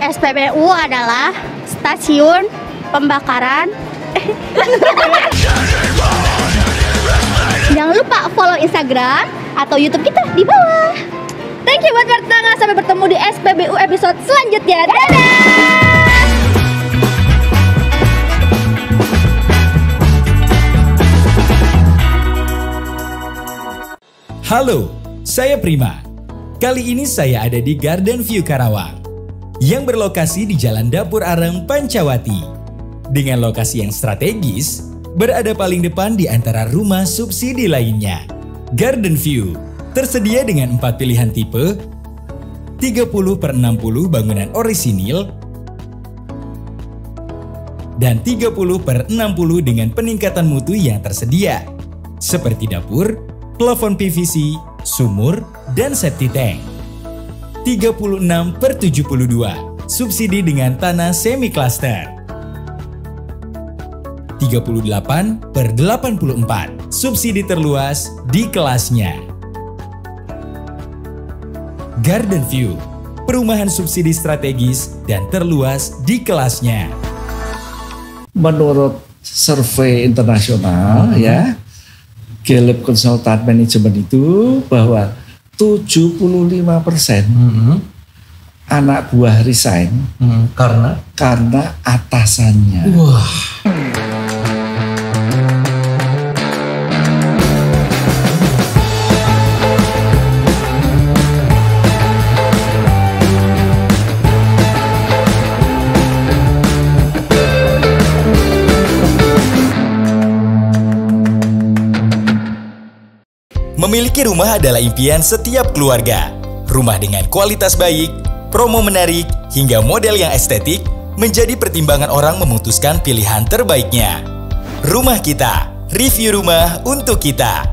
SPBU adalah stasiun pembakaran. Jangan lupa follow Instagram atau YouTube kita di bawah. Thank you buat pertanyaan. Sampai bertemu di SPBU episode selanjutnya. Dadah! Halo, saya Prima. Kali ini saya ada di Garden View Karawang yang berlokasi di Jalan Dapur Areng, Pancawati. Dengan lokasi yang strategis, berada paling depan di antara rumah subsidi lainnya. Garden View tersedia dengan 4 pilihan tipe, 30/60 bangunan orisinil, dan 30/60 dengan peningkatan mutu yang tersedia, seperti dapur, plafon PVC, sumur, dan septic tank. 36/72 subsidi dengan tanah semi cluster. 38/84 subsidi terluas di kelasnya. Garden View, perumahan subsidi strategis dan terluas di kelasnya. Menurut survei internasional ya, Gallup Consultant Management itu bahwa 75% anak buah resign karena atasannya. Wah. Memiliki rumah adalah impian setiap keluarga. Rumah dengan kualitas baik, promo menarik, hingga model yang estetik menjadi pertimbangan orang memutuskan pilihan terbaiknya. Rumah Kita, review rumah untuk kita.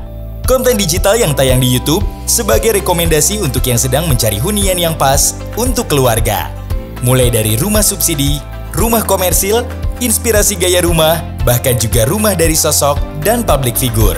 Konten digital yang tayang di YouTube sebagai rekomendasi untuk yang sedang mencari hunian yang pas untuk keluarga. Mulai dari rumah subsidi, rumah komersil, inspirasi gaya rumah, bahkan juga rumah dari sosok dan public figure.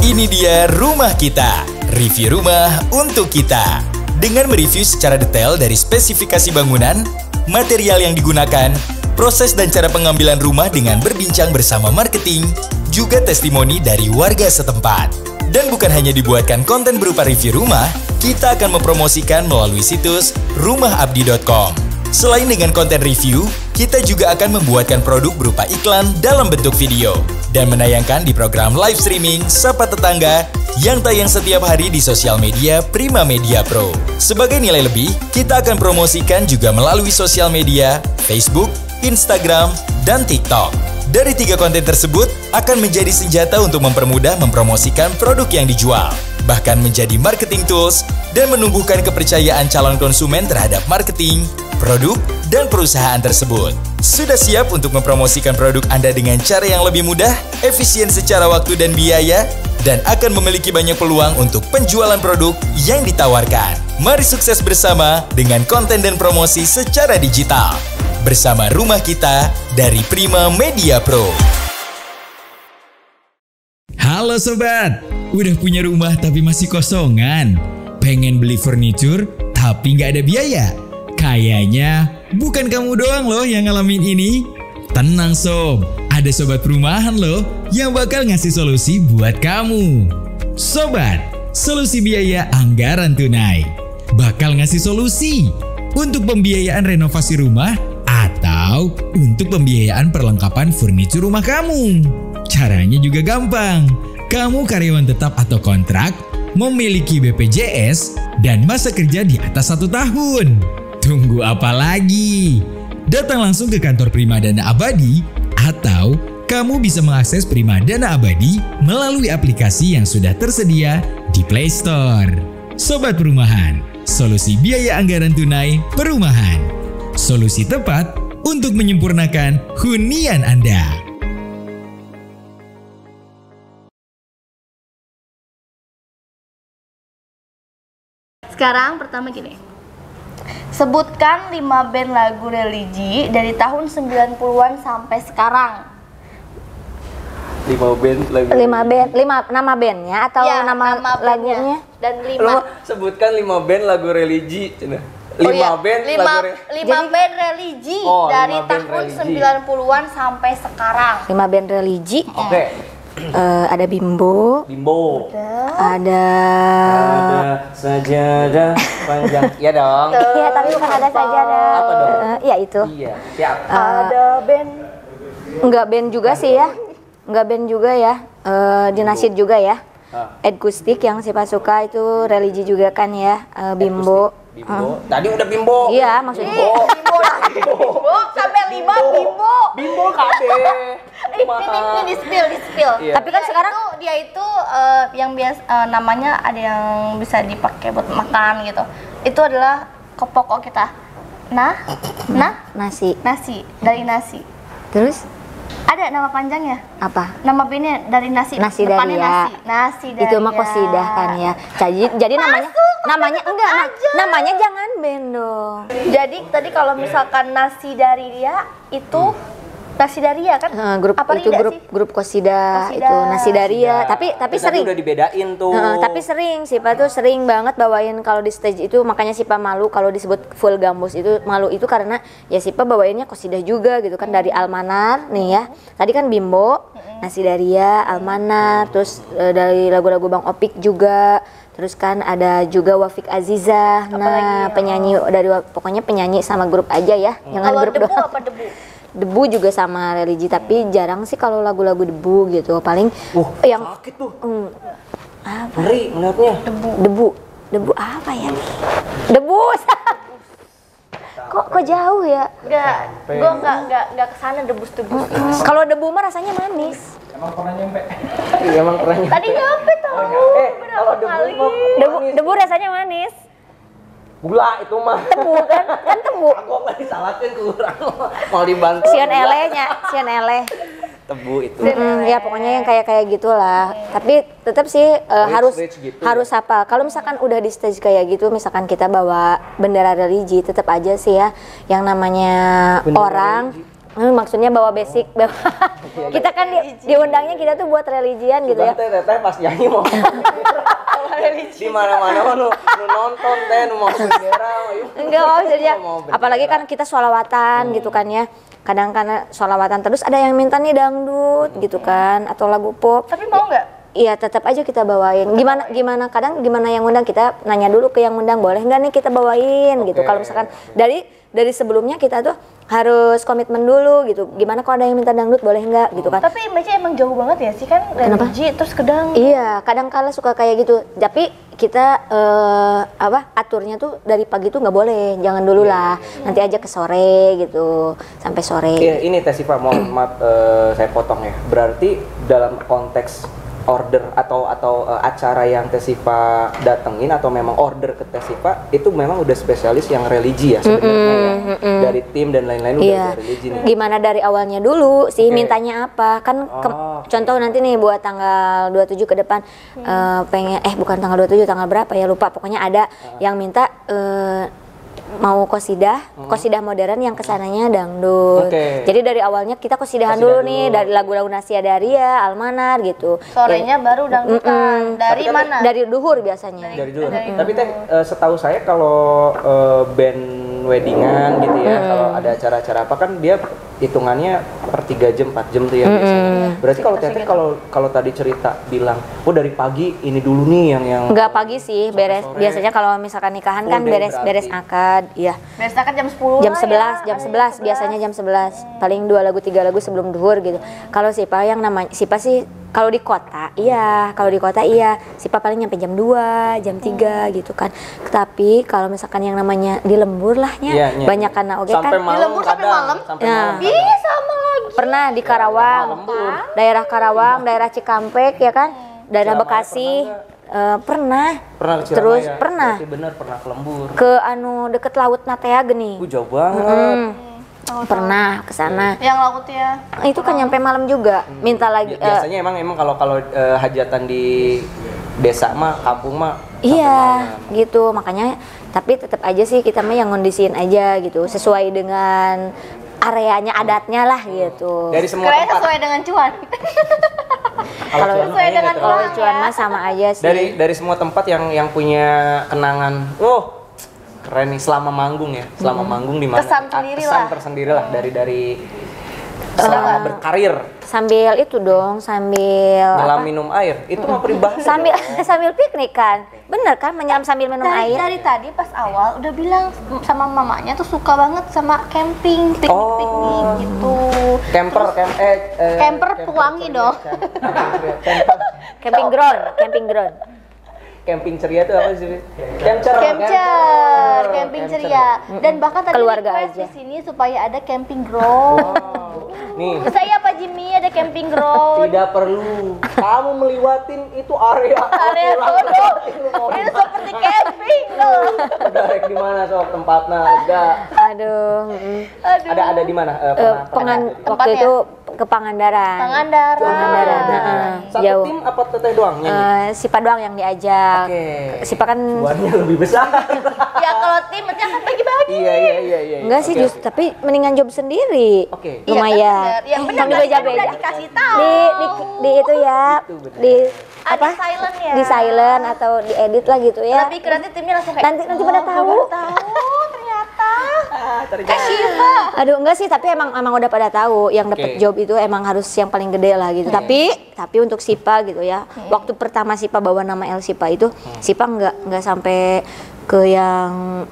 Ini dia Rumah Kita, review rumah untuk kita. Dengan mereview secara detail dari spesifikasi bangunan, material yang digunakan, proses dan cara pengambilan rumah dengan berbincang bersama marketing, juga testimoni dari warga setempat. Dan bukan hanya dibuatkan konten berupa review rumah, kita akan mempromosikan melalui situs rumahabdi.com. Selain dengan konten review, kita juga akan membuatkan produk berupa iklan dalam bentuk video dan menayangkan di program live streaming Sapa Tetangga yang tayang setiap hari di sosial media Prima Media Pro. Sebagai nilai lebih, kita akan promosikan juga melalui sosial media Facebook, Instagram, dan TikTok. Dari 3 konten tersebut akan menjadi senjata untuk mempermudah mempromosikan produk yang dijual, bahkan menjadi marketing tools dan menumbuhkan kepercayaan calon konsumen terhadap marketing, produk, dan perusahaan tersebut. Sudah siap untuk mempromosikan produk Anda dengan cara yang lebih mudah, efisien secara waktu dan biaya, dan akan memiliki banyak peluang untuk penjualan produk yang ditawarkan. Mari sukses bersama dengan konten dan promosi secara digital. Bersama Rumah Kita dari Prima Media Pro. Halo sobat, udah punya rumah tapi masih kosongan? Pengen beli furniture tapi nggak ada biaya? Kayaknya bukan kamu doang loh yang ngalamin ini. Tenang sob, Ada sobat perumahan loh yang bakal ngasih solusi buat kamu. Sobat, solusi biaya anggaran tunai bakal ngasih solusi untuk pembiayaan renovasi rumah atau untuk pembiayaan perlengkapan furnitur rumah kamu. Caranya juga gampang. Kamu karyawan tetap atau kontrak, memiliki BPJS, dan masa kerja di atas 1 tahun. Tunggu apa lagi? Datang langsung ke kantor Primadana Abadi atau kamu bisa mengakses Primadana Abadi melalui aplikasi yang sudah tersedia di Play Store. Sobat Perumahan, solusi biaya anggaran tunai perumahan. Solusi tepat untuk menyempurnakan hunian Anda. Sekarang pertama gini. Sebutkan 5 band lagu religi dari tahun 90-an sampai sekarang. 5 band lagu. 5 nama bandnya atau Ya, nama lagunya? Dan 5. Lu sebutkan 5 band lagu religi. 5 band lagu religi. 5 band religi dari 5 band tahun religi. 90-an sampai sekarang. 5 band religi. Oke. Ada Bimbo. Ada sajadah panjang. Iya dong. Iya, tapi bukan ada sajadah. Apa dong? Iya itu. Iya, siap. Ada band. Enggak band juga sih ya. Enggak band juga ya. Dinasid juga ya. Ed Kustik yang Sipa suka itu religi juga kan ya. Bimbo. Bimbo. Tadi udah Bimbo. Iya, maksudnya Bimbo sampai 5 Bimbo. Bimbo KB. Ini di spill. Iya. Tapi kan sekarang dia itu yang biasa namanya ada yang bisa dipakai buat makan gitu. Itu adalah pokok kita. Nasi. Dari nasi. Terus ada nama panjangnya? apa? Nama bandnya dari nasi. Nasi Depannya Daria. Nasi Daria. Itu mah qasidah kan ya. Jadi namanya enggak, namanya jangan band dong. Jadi tadi kalau misalkan Nasi Daria itu Nasi Daria kan? Grup Apa itu Rida sih? grup qasidah Qasidah. itu Nasi Daria. Tapi Tadi sering. udah dibedain tuh. Tapi sering Sipa tuh sering banget bawain kalau di stage itu, makanya Sipa malu kalau disebut full gambus itu, malu itu karena ya Sipa bawainnya qasidah juga gitu kan, dari Almanar nih ya. Tadi kan Bimbo, Nasi Daria, Almanar, terus dari lagu-lagu Bang Opik juga. Terus kan ada juga Wafik Aziza. Nah, penyanyi dari pokoknya penyanyi sama grup aja ya. Jangan Kalau grup debu doang. apa debu? Debu juga sama religi, tapi jarang sih kalau lagu-lagu debu gitu. Paling yang sakit tuh. Apa? Ngeri ngeliatnya. Debu apa ya? Debu. Kok jauh ya? Gua enggak kesana debus-debus. Kalau debu mah rasanya manis. Emang pernah nyampe? Iya, emang pernah nyampe. Tadi nyampe tahu. Kalau Debu rasanya manis. Gula itu mah. Tebu kan tebu. Aku nggak disalahin kurang. Mau dibantu. Sian eleh. Tebu itu. Ya pokoknya yang kayak gitulah. Tapi tetap sih harus hafal. Kalau misalkan udah di stage kayak gitu, misalkan kita bawa bendera religi, tetap aja sih ya yang namanya Bendera orang. Maksudnya bawa basic, kita kan diundangnya kita tuh buat religian gitu ya. Teteh pas nyanyi mau di mana-mana nu nonton teh nu mau bendera. Enggak, maksudnya apalagi kan kita sholawatan gitu kan ya. Kadang karena sholawatan terus ada yang minta nih dangdut gitu kan, atau lagu pop. Tapi mau nggak? Iya, tetap aja kita bawain. Gimana kadang gimana yang undang, kita nanya dulu ke yang undang, boleh nggak nih kita bawain gitu. Kalau misalkan dari sebelumnya kita tuh harus komitmen dulu gitu. Gimana kalau ada yang minta dangdut, boleh nggak gitu kan. Tapi Mbaknya emang jauh banget ya sih kan, religi terus ke dangdut. Iya, kadang kala suka kayak gitu. Tapi kita aturnya tuh dari pagi tuh nggak boleh, jangan dulu lah. Nanti aja ke sore gitu, sampai sore. Ini Teh Sipa, maaf saya potong ya. Berarti dalam konteks order atau acara yang Teh Sipa datengin atau memang order ke Teh Sipa itu memang udah spesialis yang religi ya sebenarnya ya. Dari tim dan lain-lain udah religi nih. Gimana dari awalnya dulu sih mintanya apa? Kan contoh nanti nih buat tanggal 27 ke depan pengen bukan tanggal 27, tanggal berapa ya lupa. Pokoknya ada yang minta mau qasidah modern yang kesananya dangdut. Jadi dari awalnya kita qasidahan dulu nih, dari lagu-lagu Nasi Daria, Almanar gitu. Sorenya baru dangdutan. Dari mana? Dari duhur biasanya. Dari duhur. Tapi Teh setahu saya kalau band weddingan gitu ya, kalau ada acara-acara apa kan dia hitungannya per 3 jam 4 jam tuh ya biasanya. Berarti kalau Teteh kalau tadi cerita bilang, oh dari pagi ini dulu nih yang Enggak pagi sih, beres. Biasanya kalau misalkan nikahan kan beres akad, iya. Beres akad jam 10. Jam 11, jam 11 biasanya jam 11. Paling 2 lagu 3 lagu sebelum duhur gitu. Kalau Sipa yang namanya Sipa sih kalau di kota iya, Sipa paling nyampe jam 2, jam 3 gitu kan. Tapi kalau misalkan yang namanya di lembur lahnya banyak karena oke kan. Di lembur sampai malam. Bisa lagi. Pernah di Karawang, daerah Karawang, daerah Cikampek ya kan, daerah Bekasi. Pernah terus ya? pernah Bener pernah ke lembur ke deket laut Natea geni. Jauh banget. Pernah ke sana. Yang lautnya itu kan nyampe malam juga. Minta lagi. Biasanya emang kalau hajatan di desa mah, kampung mah. Iya, gitu. Makanya tapi tetap aja sih kita mah yang ngondisiin aja gitu, sesuai dengan areanya adatnya lah gitu. Dari semua tempat. Sesuai dengan cuan. Kalau sesuai dengan cuan mah sama aja sih. Dari semua tempat yang punya kenangan. Keren nih selama manggung ya. Selama manggung di mana? Kesan tersendiri lah dari selama berkarir. Sambil itu dong, menyelam minum air. Itu mah peribahasa. Sambil piknik kan. Bener kan menyelam sambil minum air. Dari tadi pas awal udah bilang sama mamanya tuh suka banget sama camping, piknik gitu. Camper pewangi dong. Camping ground. Camping ceria itu apa sih? Camping ceria. Dan bahkan tadi keluarga aja di sini supaya ada camping ground. Nih. Saya Pak Jimmy ada camping ground. Tidak perlu. Kamu meliwatin itu area bodoh. Ini seperti camping loh. Direct di mana sok tempatnya? Enggak. Aduh. Ada di mana? Waktu itu ke Pangandaran. Satu Jauh. tim apa Teteh doang nyanyi? Sipa doang yang diajak. Sipa kan cuannya lebih besar. Ya kalau tim berarti akan bagi-bagi. Iya. Enggak sih justru tapi mendingan job sendiri. Lumayan. Ya benar udah dikasih tahu. Di itu ya. Di apa? Silent ya. Di silent atau diedit lah gitu ya. Tapi nanti timnya langsung kayak nanti pada tahu. Ternyata. Aduh enggak sih, tapi emang udah pada tahu yang dapet job itu emang harus yang paling gede lah gitu. Tapi untuk Sipa gitu ya. Waktu pertama Sipa bawa nama El Sipa itu, Sipa enggak sampai ke yang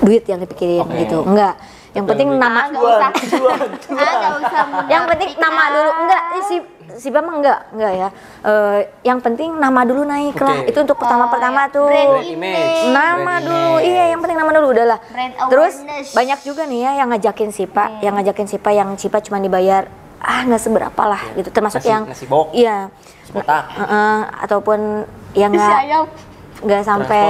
duit yang dipikirin gitu. Enggak. Yang penting nama usah. Yang penting nama dulu. Enggak Sipa mah enggak ya. Yang penting nama dulu naik lah. Itu untuk pertama tuh. Brand image. Nama dulu. Iya, yang penting nama dulu udahlah. Terus banyak juga nih ya yang ngajakin Sipa, yang Sipa cuma dibayar nggak seberapa lah gitu. Termasuk yang nasi bok. Iya. Botak. Ataupun yang nggak sampai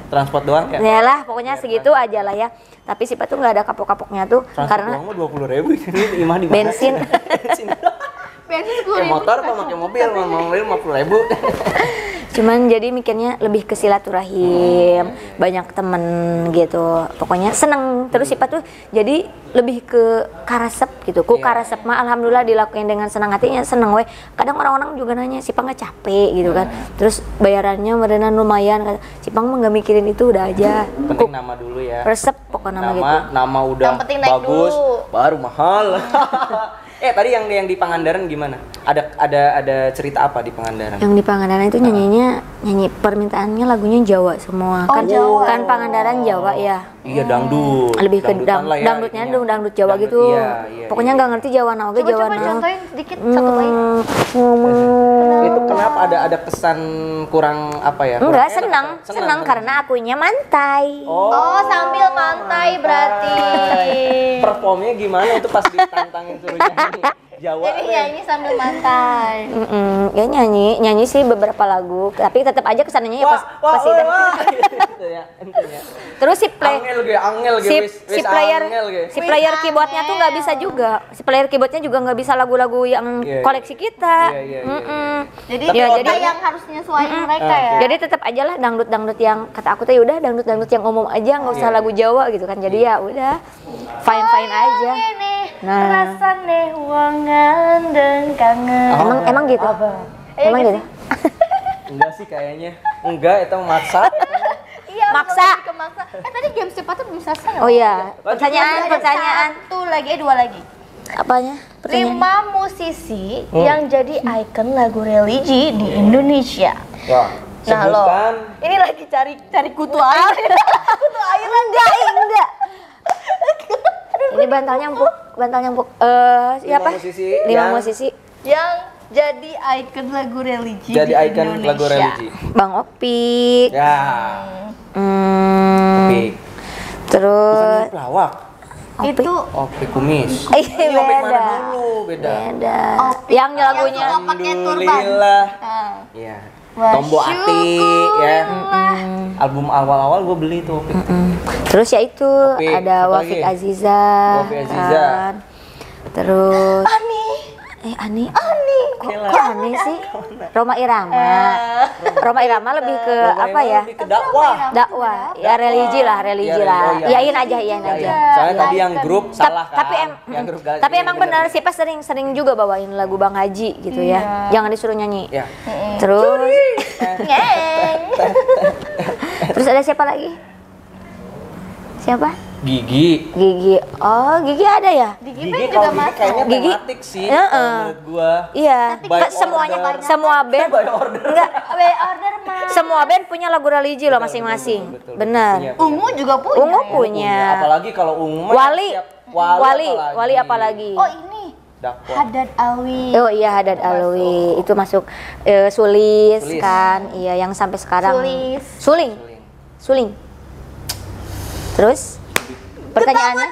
transport doang ya. Ya lah, pokoknya segitu aja lah ya. Tapi Sipa tuh nggak ada kapok-kapoknya tuh karena transport doang 20.000 ini imah di mana? Bensin 10.000. Motor apa pakai mobil? Mau 50.000. Cuman jadi mikirnya lebih ke silaturahim, banyak temen gitu. Pokoknya seneng. Terus Sipa tuh jadi lebih ke karesep gitu. Karesep mah alhamdulillah dilakuin dengan senang hatinya, seneng weh. Kadang orang-orang juga nanya, Sipa nggak capek gitu kan. Terus bayarannya beneran lumayan. Sipa mah nggak mikirin itu, udah aja. Penting nama dulu ya. Resep pokoknya nama gitu. Nama udah bagus, baru mahal. Tadi yang di Pangandaran gimana? Ada cerita apa di Pangandaran? Yang di Pangandaran itu nyanyi permintaannya lagunya Jawa semua. Jawa. Kan Pangandaran Jawa ya. Iya, dangdut. Lebih ke dangdutnya dangdut Jawa gitu. Iya. Pokoknya nggak ngerti Jawa Jawa. Coba contohin sedikit satu bait. Itu kenapa ada kesan kurang apa ya? Enggak, senang karena akunya mantai. Oh, sambil mantai berarti. Performnya gimana itu pas ditantangin suruh nyanyi Jawa? Jadi nyanyi sambil mantai. Ya nyanyi sih beberapa lagu, tapi tetap aja kesannya ya pas itu. Terus si player keyboardnya tuh nggak bisa juga. Si player keyboardnya juga nggak bisa lagu-lagu yang koleksi kita. Jadi yang harus nyesuaiin mereka ya. Jadi tetap aja lah dangdut yang kata aku tuh udah dangdut yang umum aja, nggak usah lagu Jawa gitu kan. Jadi ya udah fine aja. Rasane wangan dan kangen. Emang gitu. Emang gitu. Enggak sih kayaknya. Enggak, itu maksa. Iya, maksa. Tadi game cepat tuh belum selesai. Oh iya. Pertanyaan. Satu lagi, dua lagi. Apanya? 5 musisi yang jadi ikon lagu religi di Indonesia. Ya, Nah lo, sebutkan. ini lagi cari kutu air. Kutu air enggak. Ini bantalnya empuk. Siapa? 5 musisi 5 yang- musisi. Yang jadi ikon lagu religi Jadi di ikon Indonesia. lagu religi. Bang Opik. Ya. Opik. Terus Pelawak. Itu Opik kumis. Iya, Ini Opik mana beda. dulu? Beda. Yang lagunya yang suka pakai turban. Alhamdulillah. Nah. Iya. Wah, Tombo Ati ya. Album awal-awal gue beli tuh Opik. Terus ya itu Opik, ada apa Wafik lagi? Aziza. Wafik Aziza. kan. Terus Ani. Kok aneh sih? Roma Irama. Roma Irama lebih ke apa ya? Lebih ke dakwah. Dakwah. Ya religi lah. Iya, Iyain iya. aja. Soalnya tadi yang grup salah kan. Tapi tapi emang benar sih pas sering juga bawain lagu Bang Haji gitu ya. Jangan disuruh nyanyi. Ya. Terus terus ada siapa lagi? Siapa? Gigi. Oh, Gigi ada ya? Gigi Gigi juga kalau Gigi masuk. kayaknya Gigi. tematik sih. Heeh. kalau menurut gua. Iya. By Semuanya order. semua band enggak By order mah. semua band punya lagu religi loh masing-masing. Betul. Benar. Punya. Ungu juga punya. Ungu ya? punya. Apalagi kalau ungu mah Wali. siap. Wali apalagi? Oh ini Dakwah. Haddad Alwi. Oh iya Haddad Alwi itu masuk Sulis Sulis. kan. Iya yang sampai sekarang. Sulis. Suling. Terus pertanyaannya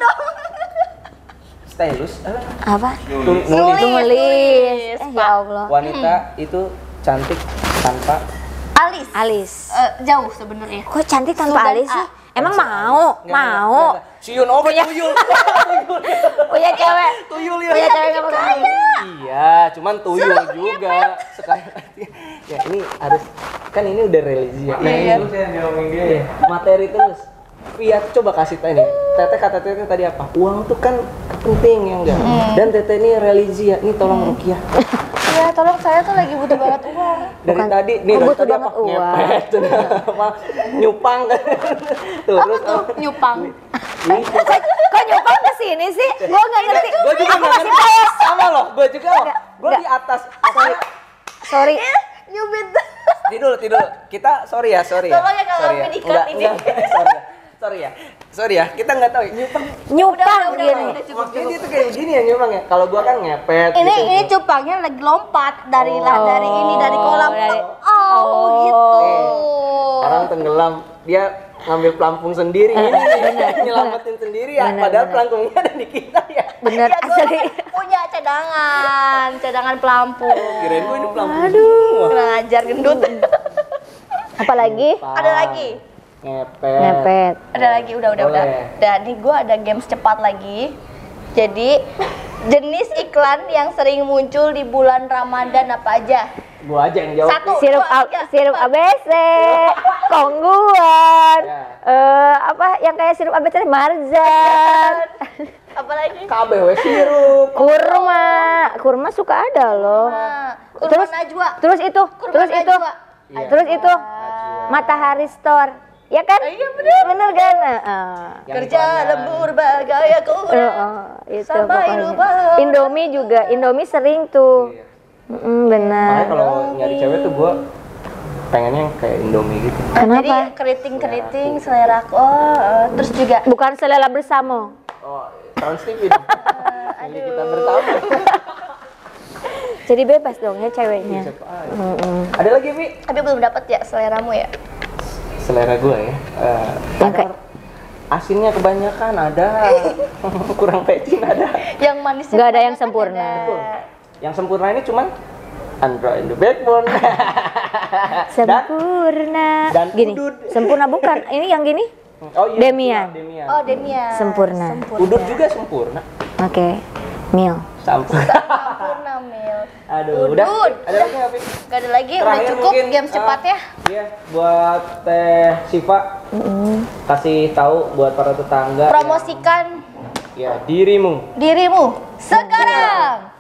Stylus. apa? Nulis. Ya Allah. Wanita itu cantik tanpa Alis. Alis. Jauh sebenarnya. Kok cantik tanpa Sudan alis A. sih? Emang mau? Siun oke tuyul. Punya cewek. Tuyul ya. Punya cewek nggak pakai. Iya, cuman tuyul juga sekali. Ya ini harus kan ini udah religi ya. Nah, ini terus yang diomongin dia ya. Materi terus. Iya, coba kasih tanya nih. Tete kata Tete tadi apa? Uang tuh kan penting ya enggak? Dan Tete ini religi ya. Ini tolong Rukiah. Ya tolong saya tuh lagi butuh banget uang. Dari tadi nih dari butuh tadi banget apa? uang. Ngepet, apa? Nyupang kan. Tuh, terus Nyupang. Kok nyupang ke sini sih? Gua nggak ngerti. Gue juga Aku nggak masih ngerti. tahu. Sama loh, gue juga loh. Gue Enggak. di atas. Sorry. Nyubit. Tidur. Kita sorry ya. Tolong ya kalau Sorry sampai di-cut ini. Sorry ya. Kita nggak tahu. Nyupang Udah, gini. Maksudnya dia tuh kayak gini ya nyumbang ya. Kalau gua kan ngepet. Ini cupangnya lagi lompat dari dari kolam. Gitu. Orang tenggelam, dia ngambil pelampung sendiri ini nyelamatin sendiri ya. Padahal pelampungnya ada di kita ya. Bener Ya, gua asli. punya cadangan pelampung. Kirain gua ini pelampung. Kurang ajar gendut. Apalagi? Ada lagi. Ngepet. Ada lagi, udah. Boleh. Dan nih gue ada games cepat lagi. Jadi jenis iklan yang sering muncul di bulan Ramadan apa aja? Gua aja yang jawab. Satu, Sirup dua, tiga, sirup empat. ABC, Kongguan, Ya. apa yang kayak sirup ABC Marzan, Apa lagi? KBW sirup. kurma suka ada loh. Kurma Najwa. Terus itu, Kurma terus itu, Najwa. Iya. terus itu, Matahari Store, ya kan? Iya bener kan? Yang Kerja iklannya. lembur bagai kuda. Itu Sampai pokoknya. lupa. Indomie juga, Indomie sering tuh. Benar. Makanya kalau nyari cewek tuh gua pengennya yang kayak Indomie gitu. Jadi keriting selera aku. Terus juga Bukan selera bersama. Oh, Trans TV dong. Ini kita bersama. Jadi bebas dong ya ceweknya. Ada lagi, Vi? tapi belum dapat ya seleramu ya. Selera gua ya. Yang kayak Asinnya kebanyakan ada. Kurang pecin ada. Yang manisnya nggak ada yang kebanyakan sempurna. Betul. Yang sempurna ini cuman Android the backbone. Sempurna. dan Gini. udud. Sempurna bukan. Ini yang gini? Oh iya. Demian. Demian. Oh Demian. Sempurna. Udud juga sempurna. Oke. Mil. Sempurna Mil. Aduh, Udud. udah. Ada lagi nggak, Vi? Gak ada lagi, udah Terakhir cukup mungkin, games cepatnya. Iya, buat Teh Siva. Kasih tahu buat para tetangga. Promosikan Ya, dirimu. dirimu sekarang.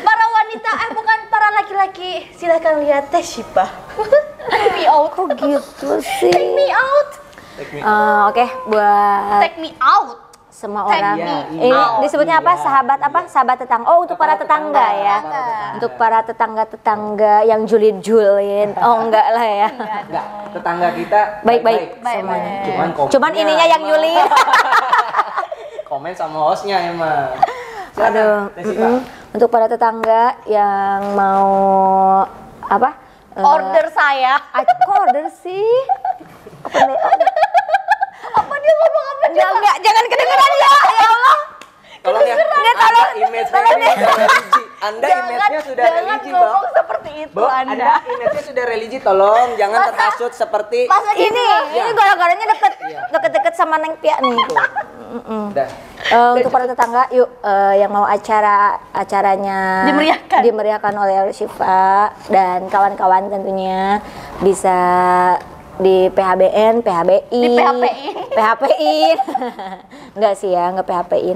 Para wanita, bukan para laki-laki, silahkan lihat Teh Siva. Take me out. Kok gitu sih? Take me out. Oke, buat Take me out. semua orang. Ini Oh, disebutnya apa? Sahabat apa? Sahabat tetangga. Oh, untuk para tetangga ya. Untuk para tetangga-tetangga yang julid-julid. Oh, enggak lah ya. Enggak, tetangga kita Baik-baik semuanya. Cuman ininya yang julid. Komen sama hostnya emang. Aduh. Untuk para tetangga yang mau apa? Order saya. Kok order sih? Apa dia ngomong apa? Enggak, jangan kedengeran ya. Ya Allah. Tolong ya. Enggak, tolong. Anda image-nya sudah religi, Bang. Ngomong seperti itu Anda image-nya sudah religi, tolong jangan terhasut seperti Ini gara-garanya deket-deket sama Neng Pia nih. Untuk para tetangga, yuk yang mau acaranya dimeriahkan oleh Syifa dan kawan-kawan tentunya bisa di PHBN, PHBI, di PHP-in. Enggak sih ya, enggak PHP-in.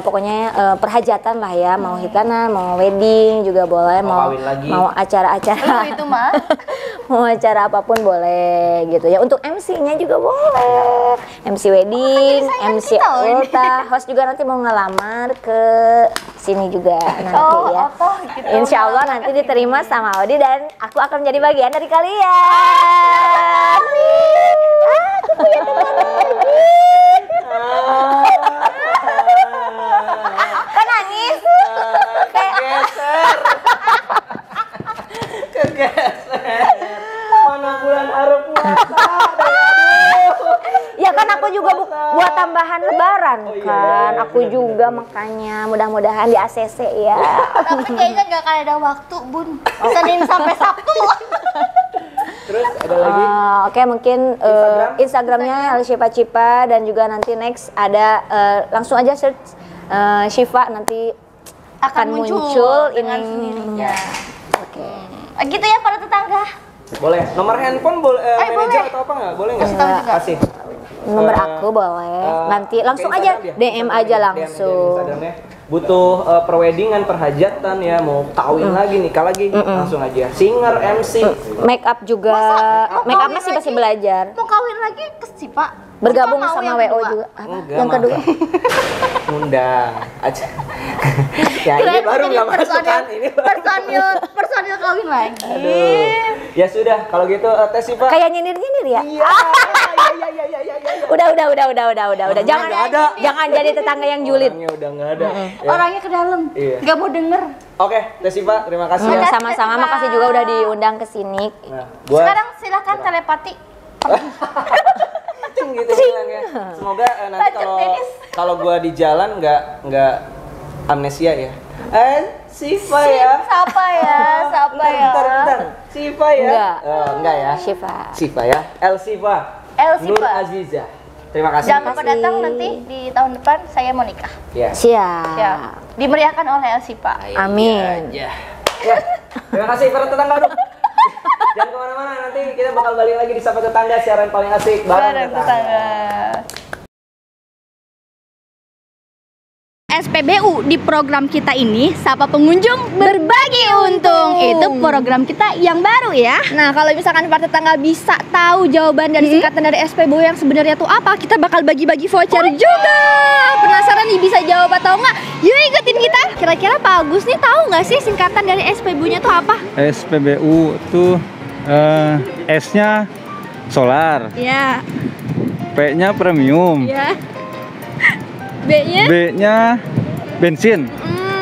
Pokoknya perhajatan lah ya, mau hitanan, mau wedding juga boleh, mau acara-acara. Itu mah. Mau acara apapun boleh gitu ya. Untuk MC-nya juga boleh. MC wedding, MC ulta, host juga nanti mau ngelamar ke sini juga nanti ya. Gitu. Insya Allah nanti diterima sama Audi dan aku akan menjadi bagian dari kalian. Aku punya teman lagi. Kan nangis. Kegeser. Mana bulan Arab puasa? Ya kan aku juga buat tambahan lebaran kan. Aku juga makanya mudah-mudahan di ACC ya. Tapi kayaknya gak akan ada waktu, Bun. Senin sampai Sabtu. Terus ada lagi? Oke, mungkin Instagramnya Syifa Cipa dan juga nanti next ada langsung aja search Syifa nanti akan muncul dengan ini. sendirinya. Oke. Gitu ya para tetangga. Boleh. Nomor handphone manajer atau apa nggak? Boleh nggak? Kasih. Nomor aku boleh. Nanti langsung aja DM aja langsung. Butuh perweddingan, perhajatan ya, mau kawin lagi, nikah lagi, langsung aja. Singer, MC, make up juga. Make up masih belajar. Mau kawin lagi ke Syifa? Bergabung sama WO juga. Yang kedua. Undang aja. Ya ini baru nggak masuk kan? Ini personil kawin lagi. Aduh. Ya sudah, kalau gitu tes Syifa. Kayak nyinir-nyinir ya? Iya. Udah. Jangan jadi tetangga yang julid. Orangnya udah nggak ada. Orangnya ke dalam. Nggak mau denger. Oke, Teh Syifa, terima kasih. Sama-sama, makasih juga udah diundang ke sini. Sekarang silakan telepati. Gitu bilangnya. Semoga nanti kalau gua di jalan nggak amnesia ya. Syifa ya. Siapa ya? Bentar. Syifa ya? Enggak ya. Syifa ya. El Syifa. Nur Aziza. Terima kasih. Jangan lupa datang nanti di tahun depan saya mau nikah. Ya. Siap. Dimeriahkan oleh El Syifa. Amin. Ya. Terima kasih para tetangga. Jangan kemana-mana, nanti kita bakal balik lagi di Sapa Tetangga, siaran paling asik bareng tetangga. SPBU di program kita ini Sapa Pengunjung Berbagi Untung. Itu program kita yang baru ya. Nah, kalau misalkan para tetangga bisa tahu jawaban dari singkatan dari SPBU yang sebenarnya tuh apa, kita bakal bagi-bagi voucher juga. Penasaran nih bisa jawab atau enggak? Yuk ikutin kita. Kira-kira Pak Agus nih tahu nggak sih singkatan dari SPBU-nya tuh apa? SPBU tuh S-nya solar. Ya. P-nya premium. Ya. B-nya? B-nya bensin.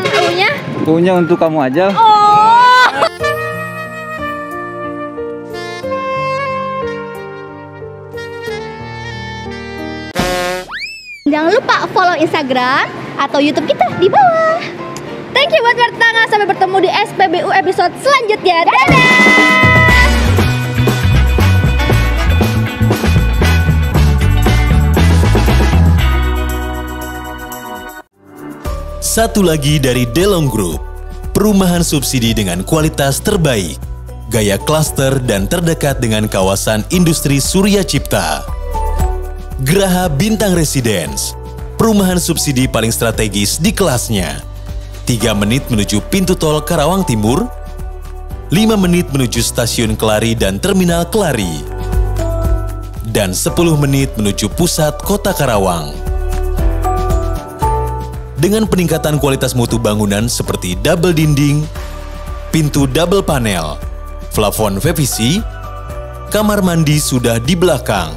U-nya? U-nya untuk kamu aja. Oh. Jangan lupa follow Instagram atau YouTube kita di bawah. Thank you buat bertetangga. Sampai bertemu di SPBU episode selanjutnya. Dadah! Satu lagi dari Delong Group, perumahan subsidi dengan kualitas terbaik, gaya klaster dan terdekat dengan kawasan industri Surya Cipta. Geraha Bintang Residence, perumahan subsidi paling strategis di kelasnya. 3 menit menuju pintu tol Karawang Timur, 5 menit menuju stasiun Kelari dan terminal Kelari, dan 10 menit menuju pusat kota Karawang. dengan peningkatan kualitas mutu bangunan seperti double dinding, pintu double panel, plafon PVC, kamar mandi sudah di belakang.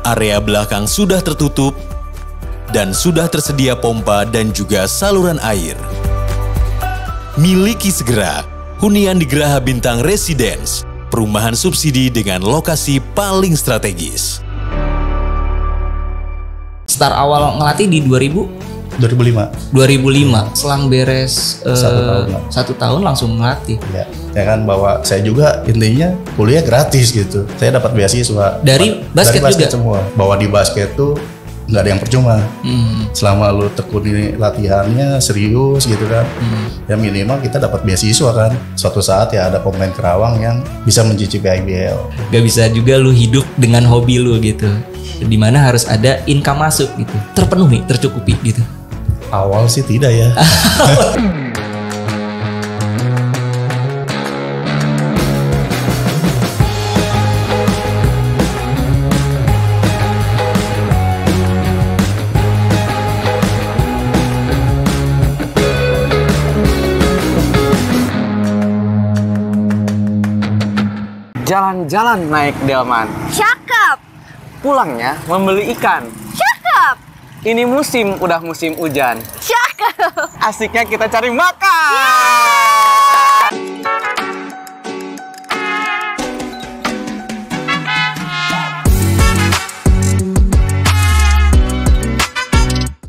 Area belakang sudah tertutup dan sudah tersedia pompa dan juga saluran air. Miliki segera hunian di Geraha Bintang Residence, perumahan subsidi dengan lokasi paling strategis. Start awal ngelatih di 2005. 2005, selang beres 1 tahun langsung ngelatih. Ya kan, bahwa saya juga intinya kuliah gratis gitu. Saya dapat beasiswa dari basket juga semua. Bahwa di basket tuh nggak ada yang percuma. Selama lu tekuni latihannya serius gitu kan, ya minimal kita dapat beasiswa kan. Suatu saat ya ada pemain Kerawang yang bisa mencicipi IBL. Gak bisa juga lu hidup dengan hobi lu gitu, dimana harus ada income masuk gitu, terpenuhi, tercukupi gitu. Awal sih tidak ya. Jalan-jalan naik delman. Cakep. Pulangnya membeli ikan. Cakep. Ini musim, udah musim hujan. Cakep. Asiknya kita cari makan.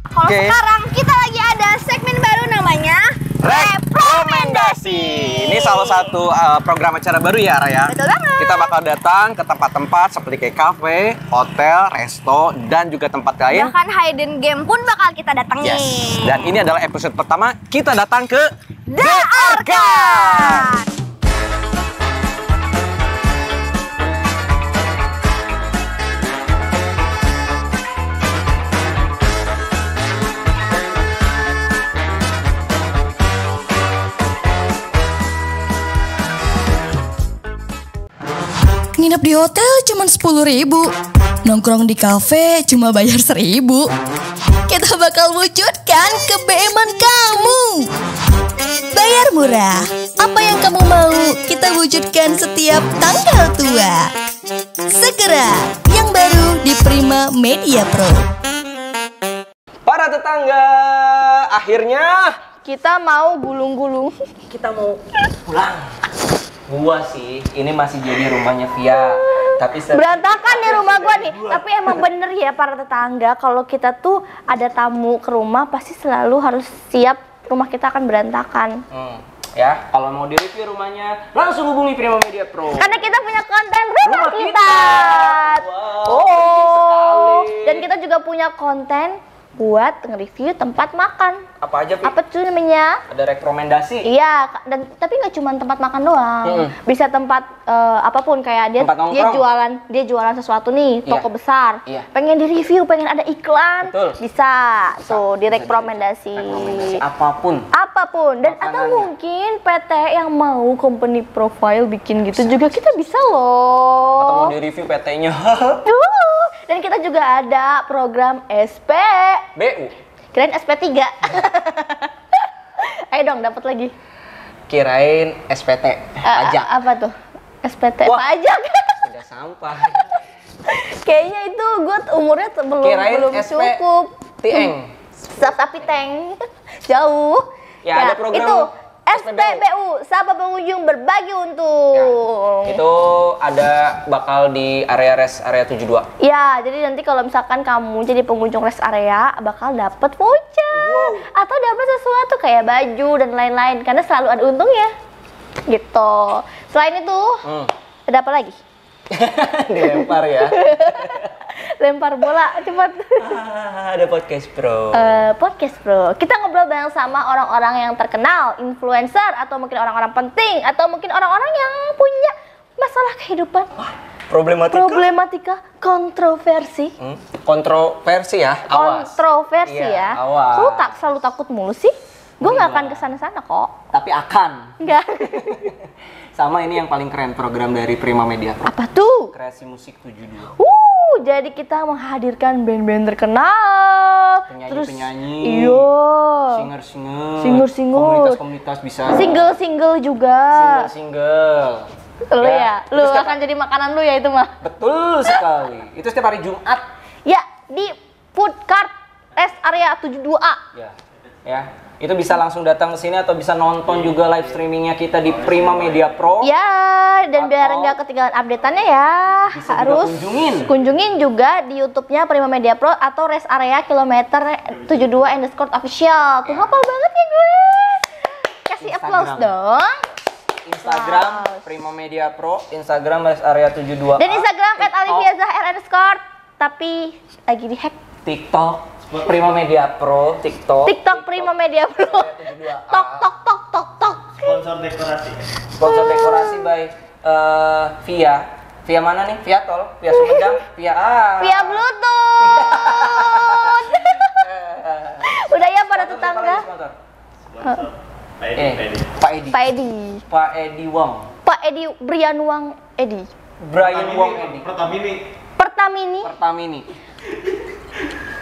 Kalau sekarang kita lagi ada segmen baru namanya Rekomendasi. Ini salah satu program acara baru ya, Raya. Betul banget. Kita bakal datang ke tempat-tempat seperti kayak kafe, hotel, resto, dan juga tempat lain. Bahkan hidden game pun bakal kita datangin. Yes. Dan ini adalah episode pertama kita datang ke The Orchard. Nginep di hotel cuma 10.000, nongkrong di kafe cuma bayar 1.000. Kita bakal wujudkan kebeeman kamu. Bayar murah, apa yang kamu mau kita wujudkan setiap tanggal tua. Segera, yang baru di Prima Media Pro. Para tetangga, akhirnya kita mau gulung-gulung. Kita mau pulang. Gua sih, ini masih jadi rumahnya Via. Tapi berantakan nih rumah gua nih. Tapi emang bener ya para tetangga, kalau kita tuh ada tamu ke rumah pasti selalu harus siap rumah kita akan berantakan. Ya, kalau mau di-review rumahnya langsung hubungi Prima Media Pro. Karena kita punya konten rumah kita. Dan kita juga punya konten buat nge-review tempat makan. Apa aja, Vi? Apa tuh namanya? Ada rekomendasi. Iya, dan tapi nggak cuma tempat makan doang. Bisa tempat apapun, kayak dia jualan sesuatu nih, toko besar. Pengen di-review, pengen ada iklan. Bisa. Tuh, direkomendasi. Apapun. Dan atau mungkin PT yang mau company profile bikin gitu juga kita bisa loh. Atau mau di-review PT-nya. Dan kita juga ada program SPBU. Kirain SP3. Ayo dong, dapat lagi. Kirain SPT pajak. Apa tuh? SPT pajak. Sudah sampah. Kayaknya itu gue umurnya belum cukup. Tieng. Tapi tank jauh. Ya, ada program itu SPBU, sahabat pengunjung berbagi untung. Ya, itu ada bakal di area rest area 72. Ya, jadi nanti kalau misalkan kamu jadi pengunjung rest area bakal dapet voucher atau dapat sesuatu kayak baju dan lain-lain karena selalu ada untungnya. Gitu. Selain itu, ada apa lagi? Dilempar ya. Lempar bola, cepat. Ada podcast pro. Podcast pro. Kita ngobrol bareng sama orang-orang yang terkenal, influencer, atau mungkin orang-orang penting, atau mungkin orang-orang yang punya masalah kehidupan. Problematika, kontroversi. Kontroversi ya, awas. Kontroversi ya. Awas. Lu selalu takut mulu sih? Gue nggak akan kesana-sana kok. Tapi akan. Enggak. Sama ini yang paling keren program dari Prima Media Pro. Apa tuh? Kreasi Musik 72. Jadi kita menghadirkan band-band terkenal penyanyi-penyanyi, iya, singer-singer, komunitas-komunitas bisa. Single juga. Single. Lu ya, lu akan jadi makanan lu ya itu mah. Betul sekali. Itu setiap hari Jumat. Ya, di food cart rest area 72A. Ya. Itu bisa langsung datang ke sini atau bisa nonton juga live streamingnya kita di Prima Media Pro. Ya, dan biar nggak ketinggalan update-annya ya, harus kunjungin juga di YouTube-nya Prima Media Pro atau rest area kilometer 72_official. Tuh hafal banget ya gue. Kasih applause dong. Instagram Prima Media Pro, Instagram rest area 72A. Dan Instagram @alifiazahar_, tapi lagi di-hack. TikTok Prima Media Pro, TikTok Prima Media Pro. Tok. Sponsor dekorasi by Via mana nih? Via Tol, Via Sumedang, Via Bluetooth. Udah ya para tetangga. Pak Edi Wong. Brian Wong Edi. Pertamini.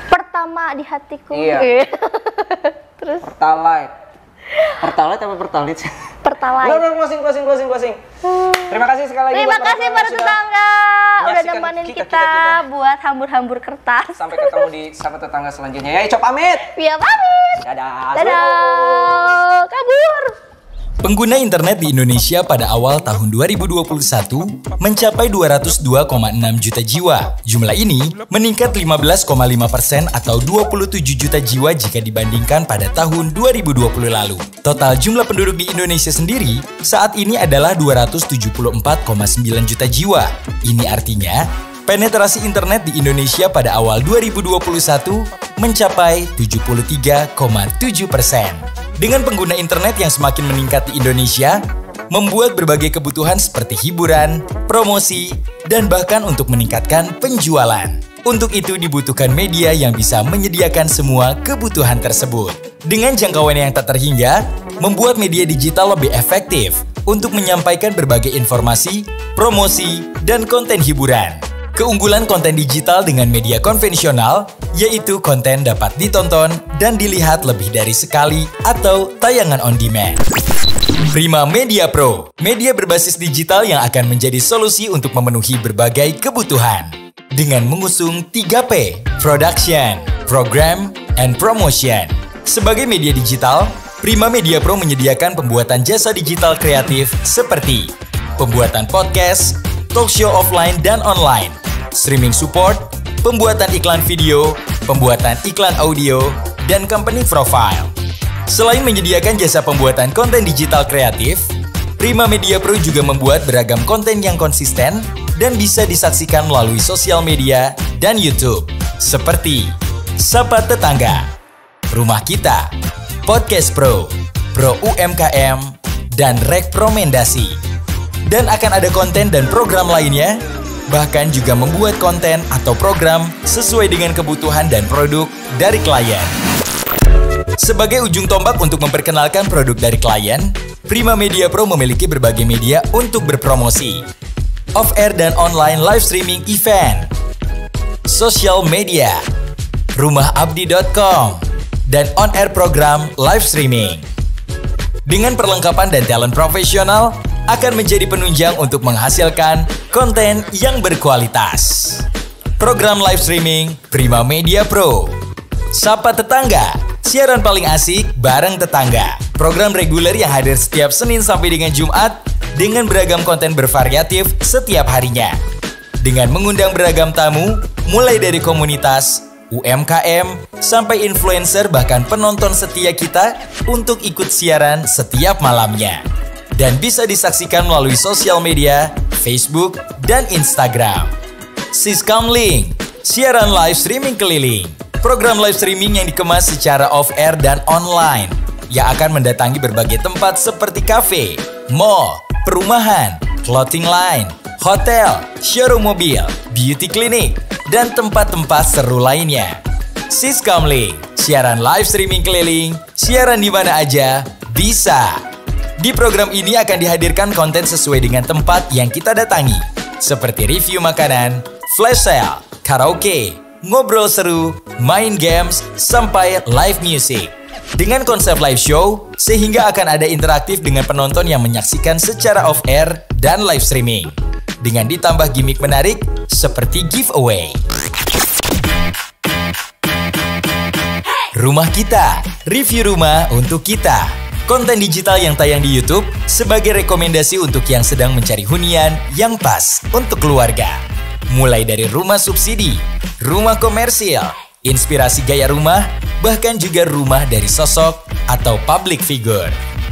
Pertama di hatiku. Iya. Terus Pertalite apa Pertalite? Closing. Terima kasih sekali lagi. Terima kasih para tetangga udah nemenin kita buat hambur-hambur kertas. Sampai ketemu di Sahabat Tetangga selanjutnya. Ya, Icok pamit. Via pamit. Dadah. Kabur. Pengguna internet di Indonesia pada awal tahun 2021 mencapai 202,6 juta jiwa. Jumlah ini meningkat 15,5% atau 27 juta jiwa jika dibandingkan pada tahun 2020 lalu. Total jumlah penduduk di Indonesia sendiri saat ini adalah 274,9 juta jiwa. Ini artinya penetrasi internet di Indonesia pada awal 2021 mencapai 73,7%. Dengan pengguna internet yang semakin meningkat di Indonesia, membuat berbagai kebutuhan seperti hiburan, promosi, dan bahkan untuk meningkatkan penjualan. Untuk itu dibutuhkan media yang bisa menyediakan semua kebutuhan tersebut. Dengan jangkauan yang tak terhingga, membuat media digital lebih efektif untuk menyampaikan berbagai informasi, promosi, dan konten hiburan. Keunggulan konten digital dengan media konvensional, yaitu konten dapat ditonton dan dilihat lebih dari sekali atau tayangan on demand. Prima Media Pro, media berbasis digital yang akan menjadi solusi untuk memenuhi berbagai kebutuhan. Dengan mengusung 3P, Production, Program, and Promotion. Sebagai media digital, Prima Media Pro menyediakan pembuatan jasa digital kreatif seperti pembuatan podcast, talk show offline dan online, streaming support, pembuatan iklan video, pembuatan iklan audio, dan company profile. Selain menyediakan jasa pembuatan konten digital kreatif, Prima Media Pro juga membuat beragam konten yang konsisten dan bisa disaksikan melalui sosial media dan YouTube, seperti Sapa Tetangga, Rumah Kita, Podcast Pro, Pro UMKM, dan Rekomendasi. Dan akan ada konten dan program lainnya, bahkan juga membuat konten atau program sesuai dengan kebutuhan dan produk dari klien. Sebagai ujung tombak untuk memperkenalkan produk dari klien, Prima Media Pro memiliki berbagai media untuk berpromosi. Off-air dan online live streaming event, sosial media, rumahAbdi.com, dan on-air program live streaming. Dengan perlengkapan dan talent profesional, akan menjadi penunjang untuk menghasilkan konten yang berkualitas. Program live streaming Prima Media Pro. Sapa Tetangga, siaran paling asik bareng tetangga. Program reguler yang hadir setiap Senin sampai dengan Jumat dengan beragam konten bervariatif setiap harinya. Dengan mengundang beragam tamu, mulai dari komunitas, UMKM, sampai influencer bahkan penonton setia kita untuk ikut siaran setiap malamnya. Dan bisa disaksikan melalui sosial media, Facebook, dan Instagram. Siskamlink, siaran live streaming keliling. Program live streaming yang dikemas secara off-air dan online, yang akan mendatangi berbagai tempat seperti kafe, mall, perumahan, clothing line, hotel, showroom mobil, beauty clinic, dan tempat-tempat seru lainnya. Siskamlink, siaran live streaming keliling, siaran di mana aja, bisa. Di program ini akan dihadirkan konten sesuai dengan tempat yang kita datangi, seperti review makanan, flash sale, karaoke, ngobrol seru, main games, sampai live music. Dengan konsep live show, sehingga akan ada interaktif dengan penonton yang menyaksikan secara off-air dan live streaming. Dengan ditambah gimmick menarik seperti giveaway. Rumah Kita, review rumah untuk kita. Konten digital yang tayang di YouTube sebagai rekomendasi untuk yang sedang mencari hunian yang pas untuk keluarga. Mulai dari rumah subsidi, rumah komersil, inspirasi gaya rumah, bahkan juga rumah dari sosok atau public figure.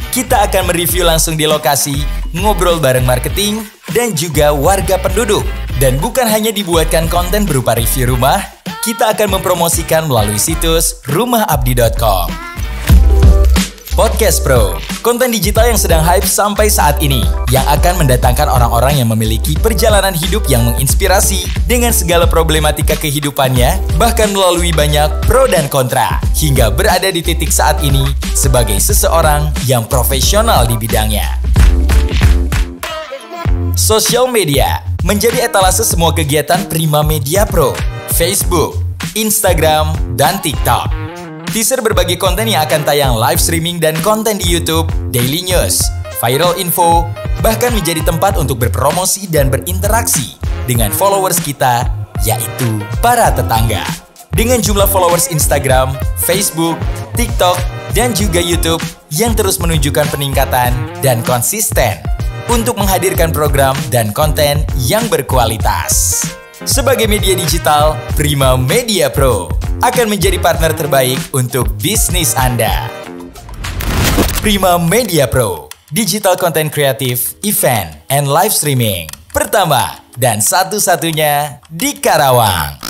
Kita akan mereview langsung di lokasi, ngobrol bareng marketing, dan juga warga penduduk. Dan bukan hanya dibuatkan konten berupa review rumah, kita akan mempromosikan melalui situs rumahabdi.com. Podcast Pro, konten digital yang sedang hype sampai saat ini, yang akan mendatangkan orang-orang yang memiliki perjalanan hidup yang menginspirasi dengan segala problematika kehidupannya, bahkan melalui banyak pro dan kontra, hingga berada di titik saat ini sebagai seseorang yang profesional di bidangnya. Sosial media menjadi etalase semua kegiatan Prima Media Pro, Facebook, Instagram, dan TikTok. Teaser berbagai konten yang akan tayang live streaming dan konten di YouTube, daily news, viral info, bahkan menjadi tempat untuk berpromosi dan berinteraksi dengan followers kita, yaitu para tetangga. Dengan jumlah followers Instagram, Facebook, TikTok, dan juga YouTube yang terus menunjukkan peningkatan dan konsisten untuk menghadirkan program dan konten yang berkualitas. Sebagai media digital, Prima Media Pro akan menjadi partner terbaik untuk bisnis Anda. Prima Media Pro, digital content kreatif, event, and live streaming. Pertama dan satu-satunya di Karawang.